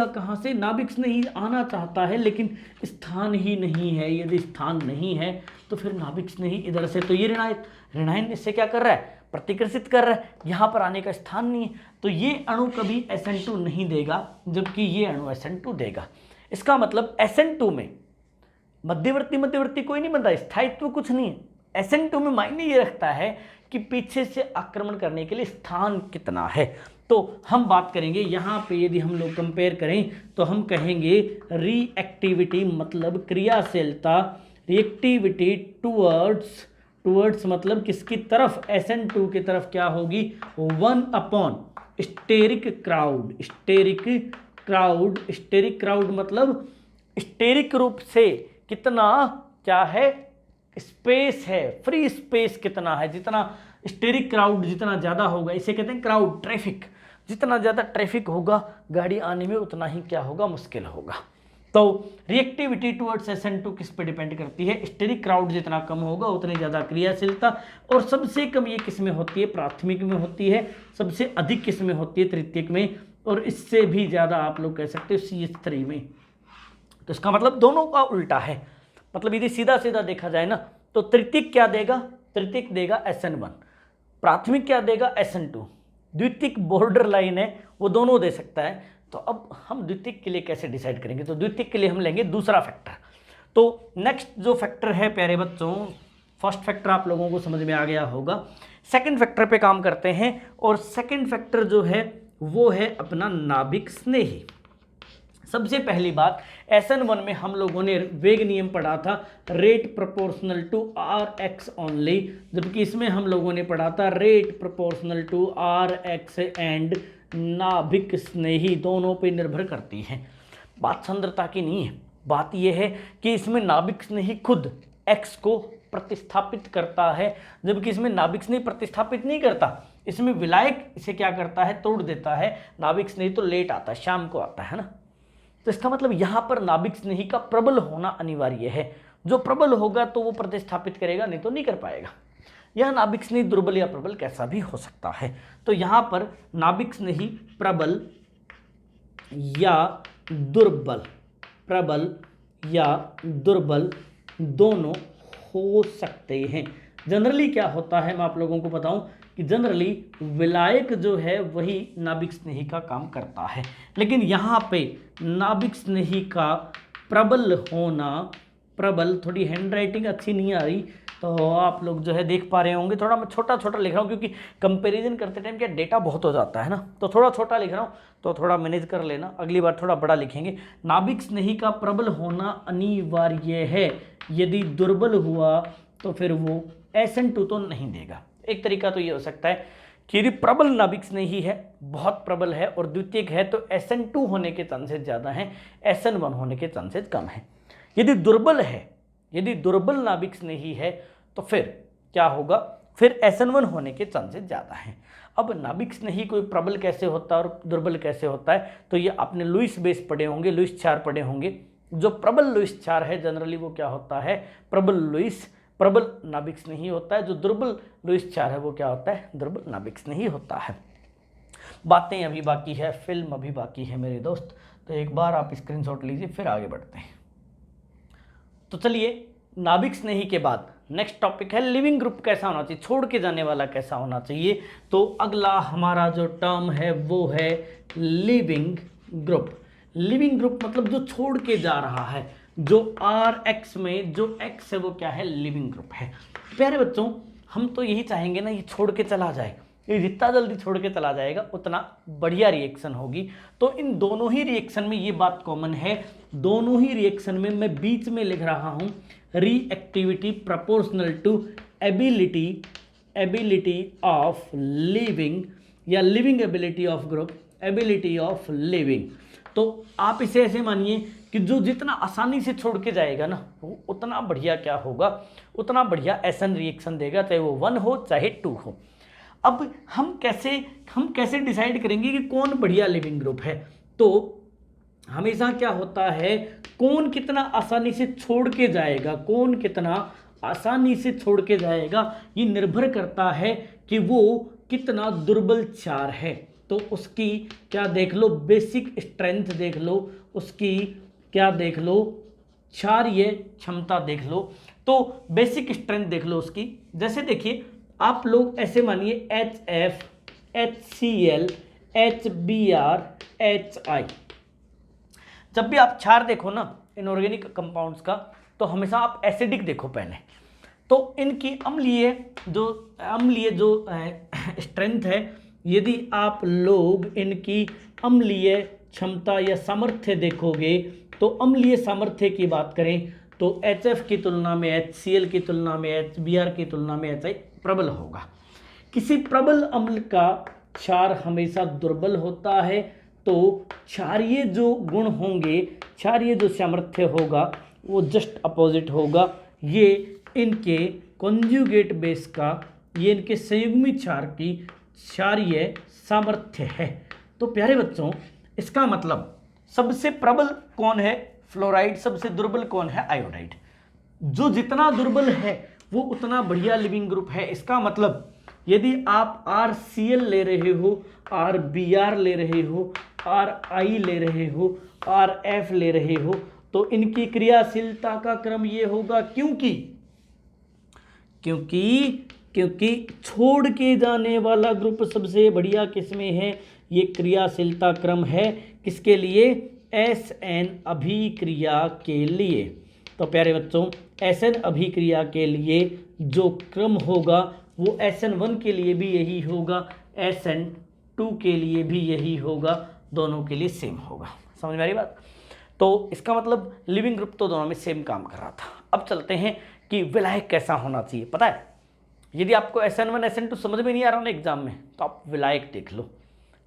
कहाँ से? नाभिक स्नेही आना चाहता है, लेकिन स्थान ही नहीं है। यदि स्थान नहीं है तो फिर नाभिक स्नेही इधर से, तो ये ऋणायन इससे क्या कर रहा है? प्रतिकर्षित कर रहा है। यहाँ पर आने का स्थान नहीं है, तो ये अणु कभी SN2 नहीं देगा, जबकि ये अणु SN2 देगा। इसका मतलब SN2 में मध्यवर्ती कोई नहीं बनता, स्थायित्व कुछ नहीं है। SN2 में मायने ये रखता है कि पीछे से आक्रमण करने के लिए स्थान कितना है। तो हम बात करेंगे यहाँ पे, यदि हम लोग कंपेयर करें तो हम कहेंगे रिएक्टिविटी मतलब क्रियाशीलता, रिएक्टिविटी टूवर्ड्स मतलब किसकी तरफ, SN2 की तरफ क्या होगी, 1 स्टेरिक क्राउड मतलब स्टेरिक रूप से कितना क्या है, स्पेस है, फ्री स्पेस कितना है, जितना स्टेरिक क्राउड जितना ज़्यादा होगा, इसे कहते हैं क्राउड ट्रैफिक, जितना ज़्यादा ट्रैफिक होगा गाड़ी आने में उतना ही क्या होगा, मुश्किल होगा। तो रिएक्टिविटी टुवर्ड्स SN2 किस पे डिपेंड करती है, स्टेरिक क्राउड जितना कम होगा उतनी ज़्यादा क्रियाशीलता, और सबसे कम ये किस में होती है, प्राथमिक में होती है, सबसे अधिक किस में होती है, तृतीयक में, और इससे भी ज़्यादा आप लोग कह सकते हो CH3 में। तो इसका मतलब दोनों का उल्टा है, मतलब यदि सीधा सीधा देखा जाए ना तो तृतीयक क्या देगा, तृतीयक देगा SN1, प्राथमिक क्या देगा SN2, द्वितीयक बॉर्डर लाइन है वो दोनों दे सकता है। तो अब हम द्वितीयक के लिए कैसे डिसाइड करेंगे, तो द्वितीयक के लिए हम लेंगे दूसरा फैक्टर। तो नेक्स्ट जो फैक्टर है प्यारे बच्चों, फर्स्ट फैक्टर आप लोगों को समझ में आ गया होगा, सेकंड फैक्टर पे काम करते हैं, और सेकंड फैक्टर जो है वो है अपना नाभिक स्नेही। सबसे पहली बात, SN1 में हम लोगों ने वेग नियम पढ़ा था, rate proportional to RX only, जबकि इसमें हम लोगों ने पढ़ा था rate proportional to RX and नाभिक स्नेही, दोनों पे निर्भर करती है। बात सांद्रता की नहीं है, बात यह है कि इसमें नाभिक स्नेही खुद X को प्रतिस्थापित करता है, जबकि इसमें नाभिक स्नेही प्रतिस्थापित नहीं करता, इसमें विलायक इसे क्या करता है, तोड़ देता है। नाभिक स्नेही तो लेट आता है, शाम को आता है ना। तो इसका मतलब यहाँ पर नाभिक स्नेही का प्रबल होना अनिवार्य है, जो प्रबल होगा तो वो प्रतिस्थापित करेगा, नहीं तो नहीं कर पाएगा। यह नाभिक स्नेही दुर्बल या प्रबल कैसा भी हो सकता है। तो यहाँ पर नाभिक स्नेही प्रबल या दुर्बल, प्रबल या दुर्बल दोनों हो सकते हैं। जनरली क्या होता है मैं आप लोगों को बताऊं कि जनरली विलायक जो है वही नाभिक स्नेही का काम करता है, लेकिन यहाँ पे नाभिक स्नेही का प्रबल होना, प्रबल, थोड़ी हैंड राइटिंग अच्छी नहीं आ रही तो आप लोग जो है देख पा रहे होंगे, थोड़ा मैं छोटा छोटा लिख रहा हूँ क्योंकि कंपैरिजन करते टाइम क्या डेटा बहुत हो जाता है ना, तो थोड़ा छोटा लिख रहा हूँ, तो थोड़ा मैनेज कर लेना, अगली बार थोड़ा बड़ा लिखेंगे। नाभिक स्नेही का प्रबल होना अनिवार्य है, यदि दुर्बल हुआ तो फिर वो SN2 तो नहीं देगा। एक तरीका तो ये हो सकता है कि यदि प्रबल नाभिक स्नेही है, बहुत प्रबल है और द्वितीयक है, तो SN2 होने के चांसेस ज़्यादा हैं, SN1 होने के चांसेस कम हैं। यदि दुर्बल है, यदि दुर्बल नाभिक स्नेही है तो फिर क्या होगा, फिर SN1 होने के चांसेस ज़्यादा हैं। अब नाभिक स्नेही कोई प्रबल कैसे होता है और दुर्बल कैसे होता है, तो ये आपने लुईस बेस पढ़े होंगे, लुईस चार पढ़े होंगे। जो प्रबल लुईस चार है जनरली वो क्या होता है, प्रबल लुईस, प्रबल नाभिक स्नेही होता है। जो दुर्बल लुईस चार है वो क्या होता है, दुर्बल नाभिक स्नेही होता है। बातें अभी बाकी है, फिल्म अभी बाकी है मेरे दोस्त, तो एक बार आप स्क्रीनशॉट लीजिए फिर आगे बढ़ते हैं। तो चलिए, नाभिक स्नेही के बाद नेक्स्ट टॉपिक है लिविंग ग्रुप कैसा होना चाहिए, छोड़ के जाने वाला कैसा होना चाहिए। तो अगला हमारा जो टर्म है वो है लिविंग ग्रुप। लिविंग ग्रुप मतलब जो छोड़ के जा रहा है, जो RX में जो X है वो क्या है, लिविंग ग्रुप है। प्यारे बच्चों, हम तो यही चाहेंगे ना ये छोड़ के चला जाए, ये जितना जल्दी छोड़ के चला जाएगा उतना बढ़िया रिएक्शन होगी। तो इन दोनों ही रिएक्शन में ये बात कॉमन है, दोनों ही रिएक्शन में मैं बीच में लिख रहा हूँ reactivity proportional to ability of living या living ability of group, ability of living. तो आप इसे ऐसे मानिए कि जो जितना आसानी से छोड़ के जाएगा ना वो उतना बढ़िया क्या होगा, उतना बढ़िया SN रिएक्शन देगा, चाहे वो 1 हो चाहे 2 हो। अब हम कैसे डिसाइड करेंगे कि कौन बढ़िया लिविंग ग्रुप है। तो हमेशा क्या होता है, कौन कितना आसानी से छोड़ के जाएगा, कौन कितना आसानी से छोड़ के जाएगा, ये निर्भर करता है कि वो कितना दुर्बल चार है। तो उसकी क्या देख लो, बेसिक स्ट्रेंथ देख लो, उसकी क्या देख लो, क्षारीय क्षमता देख लो। तो बेसिक स्ट्रेंथ देख लो उसकी, जैसे देखिए आप लोग ऐसे मानिए HF, HCl, HBr, HI। जब भी आप क्षार देखो ना इनऑर्गेनिक कंपाउंड्स का, तो हमेशा आप एसिडिक देखो पहले। तो इनकी अम्लीय जो स्ट्रेंथ है, यदि आप लोग इनकी अम्लीय क्षमता या सामर्थ्य देखोगे तो अम्लीय सामर्थ्य की बात करें तो HF की तुलना में HCl की तुलना में HBr की तुलना में HI प्रबल होगा। किसी प्रबल अम्ल का क्षार हमेशा दुर्बल होता है, तो क्षारीय जो गुण होंगे, क्षारीय जो सामर्थ्य होगा वो जस्ट अपोजिट होगा। ये इनके कॉन्जुगेट बेस का, ये इनके संयुग्मी क्षार की क्षारीय सामर्थ्य है। तो प्यारे बच्चों, इसका मतलब सबसे प्रबल कौन है? फ्लोराइड। सबसे दुर्बल कौन है? आयोडाइड। जो जितना दुर्बल है वो उतना बढ़िया लिविंग ग्रुप है। इसका मतलब यदि आप RCl ले रहे हो, RBr ले रहे हो, RI ले रहे हो, RF ले रहे हो, तो इनकी क्रियाशीलता का क्रम ये होगा। क्योंकि छोड़ के जाने वाला ग्रुप सबसे बढ़िया किसमें है? ये क्रियाशीलता क्रम है किसके लिए? SN अभिक्रिया के लिए। तो प्यारे बच्चों, SN अभिक्रिया के लिए जो क्रम होगा वो SN1 के लिए भी यही होगा, SN2 के लिए भी यही होगा, दोनों के लिए सेम होगा। समझ में आ रही बात? तो इसका मतलब लिविंग ग्रुप तो दोनों में सेम काम कर रहा था। अब चलते हैं कि विलायक कैसा होना चाहिए। पता है, यदि आपको SN1 SN2 समझ में नहीं आ रहा ना एग्जाम में, तो आप विलायक देख लो।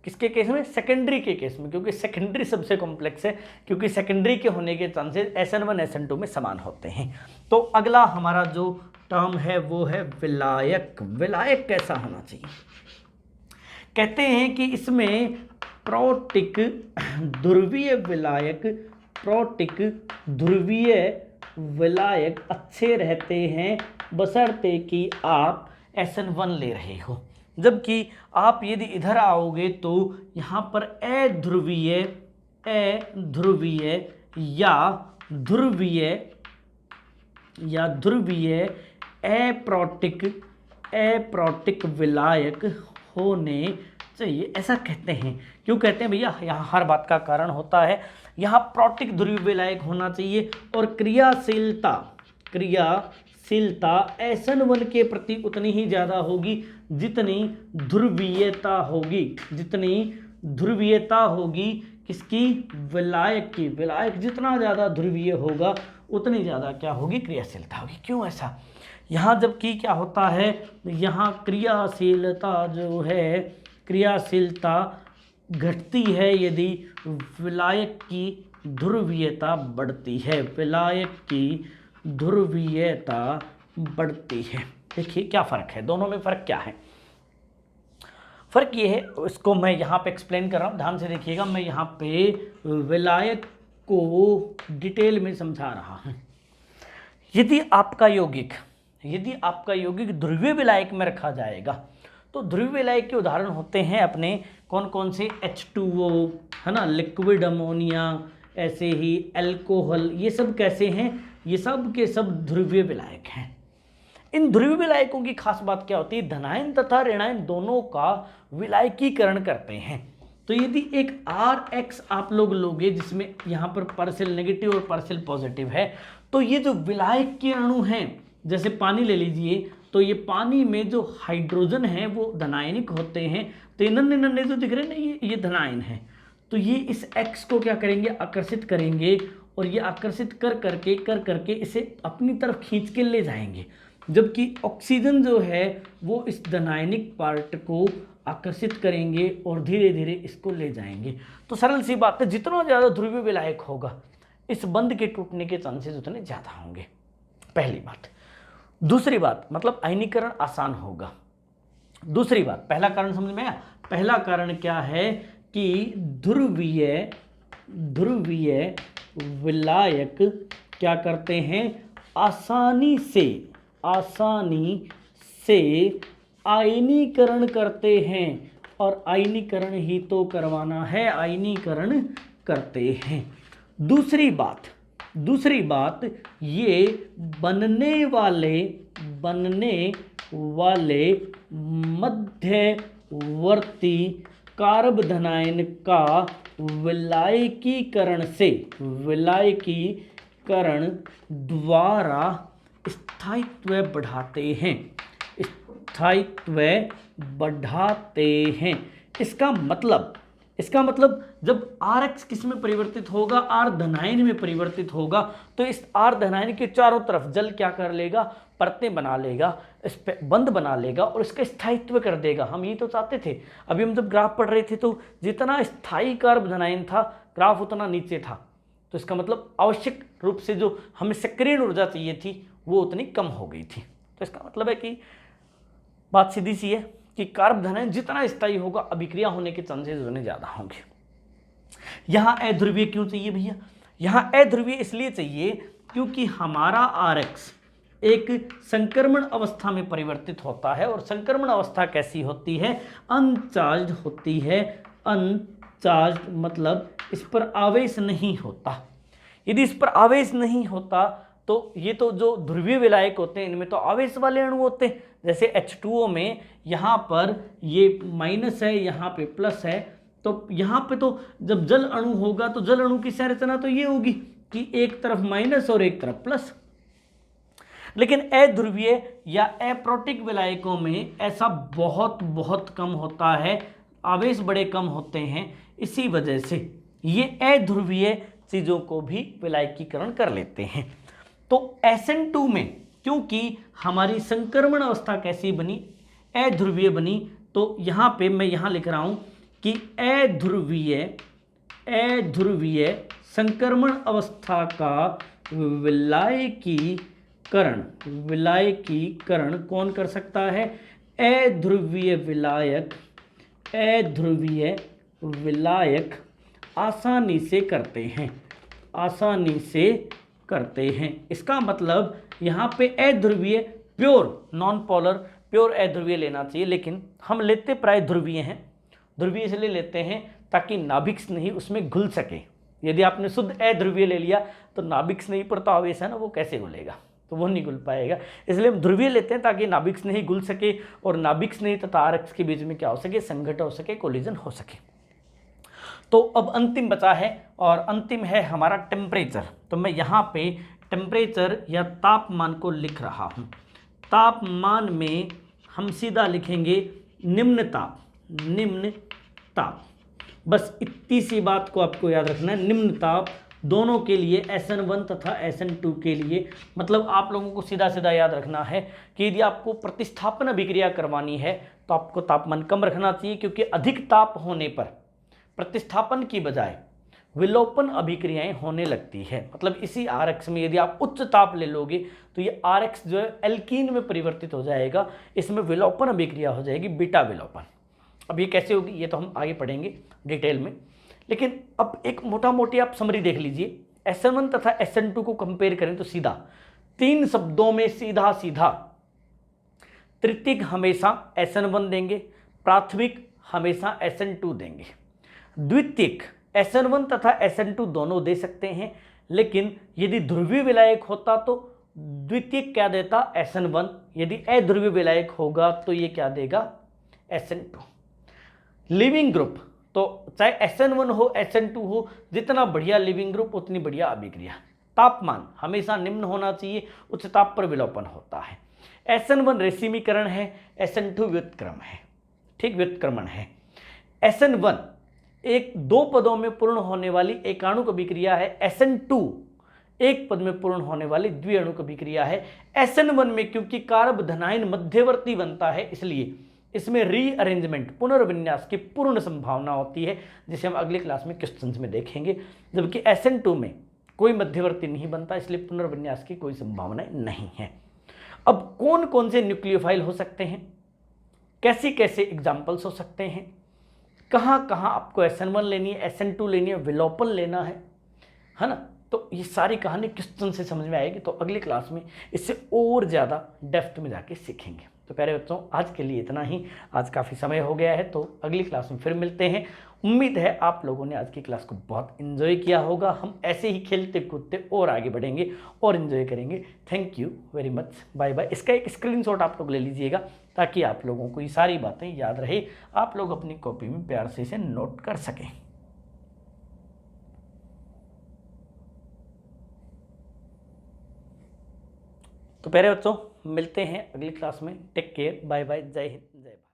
किसके केस में? सेकेंडरी के केस में, क्योंकि सेकेंडरी सबसे कॉम्प्लेक्स है, क्योंकि सेकेंडरी के होने के चांसेस SN1 SN2 में समान होते हैं। तो अगला हमारा जो टर्म है वो है विलायक। विलायक कैसा होना चाहिए? कहते हैं कि इसमें प्रोटिक ध्रुवीय विलायक अच्छे रहते हैं, बशर्ते कि आप SN1 ले रहे हो। जबकि आप यदि इधर आओगे तो यहाँ पर अध्रुवीय या ध्रुवीय अप्रोटिक विलायक होने चाहिए, ऐसा कहते हैं। क्यों कहते हैं भैया? यहाँ हर बात का कारण होता है। यहाँ प्रोटिक ध्रुवीय विलायक होना चाहिए और क्रियाशीलता SN1 के प्रति उतनी ही ज़्यादा होगी जितनी ध्रुवीयता होगी किसकी? विलायक की। विलायक जितना ज़्यादा ध्रुवीय होगा उतनी ज़्यादा क्या होगी? क्रियाशीलता होगी। क्यों ऐसा? यहाँ जबकि क्या होता है, यहाँ क्रियाशीलता घटती है यदि विलायक की ध्रुवीयता बढ़ती है। देखिए क्या फ़र्क है, दोनों में फ़र्क क्या है? फ़र्क ये है, इसको मैं यहाँ पे एक्सप्लेन कर रहा हूँ, ध्यान से देखिएगा। मैं यहाँ पे विलायक को डिटेल में समझा रहा हूँ। यदि आपका यौगिक ध्रुवीय विलायक में रखा जाएगा तो ध्रुवीय विलायक के उदाहरण होते हैं अपने कौन कौन से? H2O है ना, लिक्विड अमोनिया, ऐसे ही अल्कोहल, ये सब कैसे हैं? ये सब के सब ध्रुवीय विलायक हैं। इन ध्रुवीय विलायकों की खास बात क्या होती है? धनायन तथा ऋणायन दोनों का विलायकीकरण करते हैं। तो यदि एक RX आप लोग लोगे जिसमें यहाँ पर पार्शियल नेगेटिव और पार्शियल पॉजिटिव है, तो ये जो विलायक के अणु हैं, जैसे पानी ले लीजिए, तो ये पानी में जो हाइड्रोजन है वो धनायनिक होते हैं। तो ये नन्हे जो दिख रहे हैं ना, ये धनायन है। तो ये इस X को क्या करेंगे? आकर्षित करेंगे, और ये आकर्षित कर करके इसे अपनी तरफ खींच के ले जाएंगे। जबकि ऑक्सीजन जो है वो इस धनायनिक पार्ट को आकर्षित करेंगे और धीरे धीरे इसको ले जाएंगे। तो सरल सी बात है, जितना ज़्यादा ध्रुवीय विलायक होगा इस बंध के टूटने के चांसेस उतने ज़्यादा होंगे, पहली बात। दूसरी बात, मतलब आयनीकरण आसान होगा। दूसरी बात, पहला कारण समझ में आया? पहला कारण क्या है कि ध्रुवीय विलायक क्या करते हैं? आसानी से आयनीकरण करते हैं, और आयनीकरण ही तो करवाना है, आयनीकरण करते हैं। दूसरी बात ये बनने वाले मध्यवर्ती कार्बधनायन का विलायकीकरण द्वारा स्थायित्व बढ़ाते हैं, स्थायित्व बढ़ाते हैं। इसका मतलब जब RX किस में परिवर्तित होगा, R में परिवर्तित होगा, तो इस R के चारों तरफ जल क्या कर लेगा, परतें बना लेगा, इस पे बंद बना लेगा और इसका स्थायित्व कर देगा। हम ये तो चाहते थे। अभी हम जब ग्राफ पढ़ रहे थे तो जितना स्थायी कार्बोधनाइन था ग्राफ उतना नीचे था, तो इसका मतलब आवश्यक रूप से जो हमें सक्रिय ऊर्जा चाहिए थी वो उतनी कम हो गई थी। तो इसका मतलब है कि बात सीधी सी है कि कार्बोधनाइन जितना स्थायी होगा अभिक्रिया होने के चांसेस उतने ज़्यादा होंगे। यहाँ अध्रुवीय क्यों चाहिए भैया? यहाँ अध्रुवीय इसलिए चाहिए क्योंकि हमारा RX एक संक्रमण अवस्था में परिवर्तित होता है, और संक्रमण अवस्था कैसी होती है, अनचार्ज्ड होती है। अनचार्ज्ड मतलब इस पर आवेश नहीं होता। यदि इस पर आवेश नहीं होता तो ये तो जो ध्रुवीय विलायक होते हैं इनमें तो आवेश वाले अणु होते हैं। जैसे H2O में यहाँ पर ये माइनस है, यहाँ पे प्लस है, तो यहाँ पे तो जब जल अणु होगा तो जल अणु की संरचना तो ये होगी कि एक तरफ माइनस और एक तरफ प्लस। लेकिन अध्रुवीय या अप्रोटिक विलायकों में ऐसा बहुत बहुत कम होता है, आवेश बड़े कम होते हैं। इसी वजह से ये अध्रुवीय चीज़ों को भी विलायकीकरण कर लेते हैं। तो SN2 में क्योंकि हमारी संक्रमण अवस्था कैसी बनी, अध्रुवीय बनी, तो यहाँ पे मैं यहाँ लिख रहा हूँ कि अध्रुवीय संक्रमण अवस्था का विलायकीकरण कौन कर सकता है? अध्रुवीय विलायक आसानी से करते हैं। इसका मतलब यहाँ पे अध्रुवीय प्योर नॉन पोलर प्योर अध्रुवीय लेना चाहिए, लेकिन हम लेते प्राय ध्रुवीय हैं। ध्रुवीय इसलिए लेते हैं ताकि नाभिक स्नेही उसमें घुल सके। यदि आपने शुद्ध अध्रुवीय ले लिया तो नाभिक स्नेही पर तो आवेश है ना, वो कैसे घुलेगा, तो वो नहीं घुल पाएगा। इसलिए हम ध्रुवीय लेते हैं ताकि नाभिक स्नेही घुल सके और नाभिक स्नेही तथा RX के बीच में क्या हो सके, संघटन हो सके, कोलिजन हो सके। तो अब अंतिम बचा है, और अंतिम है हमारा टेम्परेचर। तो मैं यहाँ पे टेम्परेचर या तापमान को लिख रहा हूँ। तापमान में हम सीधा लिखेंगे निम्न ताप। बस इतनी सी बात को आपको याद रखना है। निम्न ताप दोनों के लिए, SN1 तथा SN2 के लिए, मतलब आप लोगों को सीधा सीधा याद रखना है कि यदि आपको प्रतिस्थापन अभिक्रिया करवानी है तो आपको तापमान कम रखना चाहिए, क्योंकि अधिक ताप होने पर प्रतिस्थापन की बजाय विलोपन अभिक्रियाएं होने लगती है। मतलब इसी RX में यदि आप उच्च ताप ले लोगे तो ये RX जो है एल्कीन में परिवर्तित हो जाएगा, इसमें विलोपन अभिक्रिया हो जाएगी, बीटा विलोपन। अब ये कैसे होगी ये तो हम आगे पढ़ेंगे डिटेल में, लेकिन अब एक मोटा मोटी आप समरी देख लीजिए। SN1 तथा SN2 को कंपेयर करें तो सीधा 3 शब्दों में सीधा तृतीयक हमेशा SN1 देंगे, प्राथमिक हमेशा SN2 देंगे, द्वितीयक SN1 तथा SN2 दोनों दे सकते हैं। लेकिन यदि ध्रुवीय विलायक होता तो द्वितीयक क्या देता, SN1। यदि अध्रुवीय विलायक होगा तो ये क्या देगा, SN2। लिविंग ग्रुप तो चाहे SN1 हो SN2 हो, जितना बढ़िया लिविंग ग्रुप उतनी बढ़िया अभिक्रिया। तापमान हमेशा निम्न होना चाहिए, उच्च ताप पर विलोपन होता है। SN1 रेसिमीकरण है, SN2 व्युत्क्रम है, ठीक, व्युत्क्रमण है। SN1 एक 2 पदों में पूर्ण होने वाली एकाणुक अभिक्रिया है, SN2 एक पद में पूर्ण होने वाली द्विअणुक अभिक्रिया है। SN1 में क्योंकि कार्बोधनाइन मध्यवर्ती बनता है इसलिए इसमें रीअरेंजमेंट पुनर्विन्यास की पूर्ण संभावना होती है, जिसे हम अगली क्लास में क्वेश्चंस में देखेंगे। जबकि SN2 में कोई मध्यवर्ती नहीं बनता, इसलिए पुनर्विन्यास की कोई संभावना नहीं है। अब कौन कौन से न्यूक्लियोफाइल हो सकते हैं, कैसे कैसे एग्जाम्पल्स हो सकते हैं, कहाँ कहाँ आपको SN1 लेनी है, SN2 लेनी है, विलोपन लेना है ना, तो ये सारी कहानी क्वेश्चन से समझ में आएगी। तो अगली क्लास में इससे और ज़्यादा डेप्थ में जाके सीखेंगे। तो प्यारे बच्चों आज के लिए इतना ही, आज काफ़ी समय हो गया है, तो अगली क्लास में फिर मिलते हैं। उम्मीद है आप लोगों ने आज की क्लास को बहुत इन्जॉय किया होगा। हम ऐसे ही खेलते कूदते और आगे बढ़ेंगे और इन्जॉय करेंगे। Thank you very much, bye bye. इसका एक स्क्रीनशॉट आप लोग ले लीजिएगा ताकि आप लोगों को ये सारी बातें याद रहे, आप लोग अपनी कॉपी में प्यार से इसे नोट कर सकें। तो प्यारे बच्चों, मिलते हैं अगली क्लास में। टेक केयर, बाय बाय, जय हिंद, जय भारत।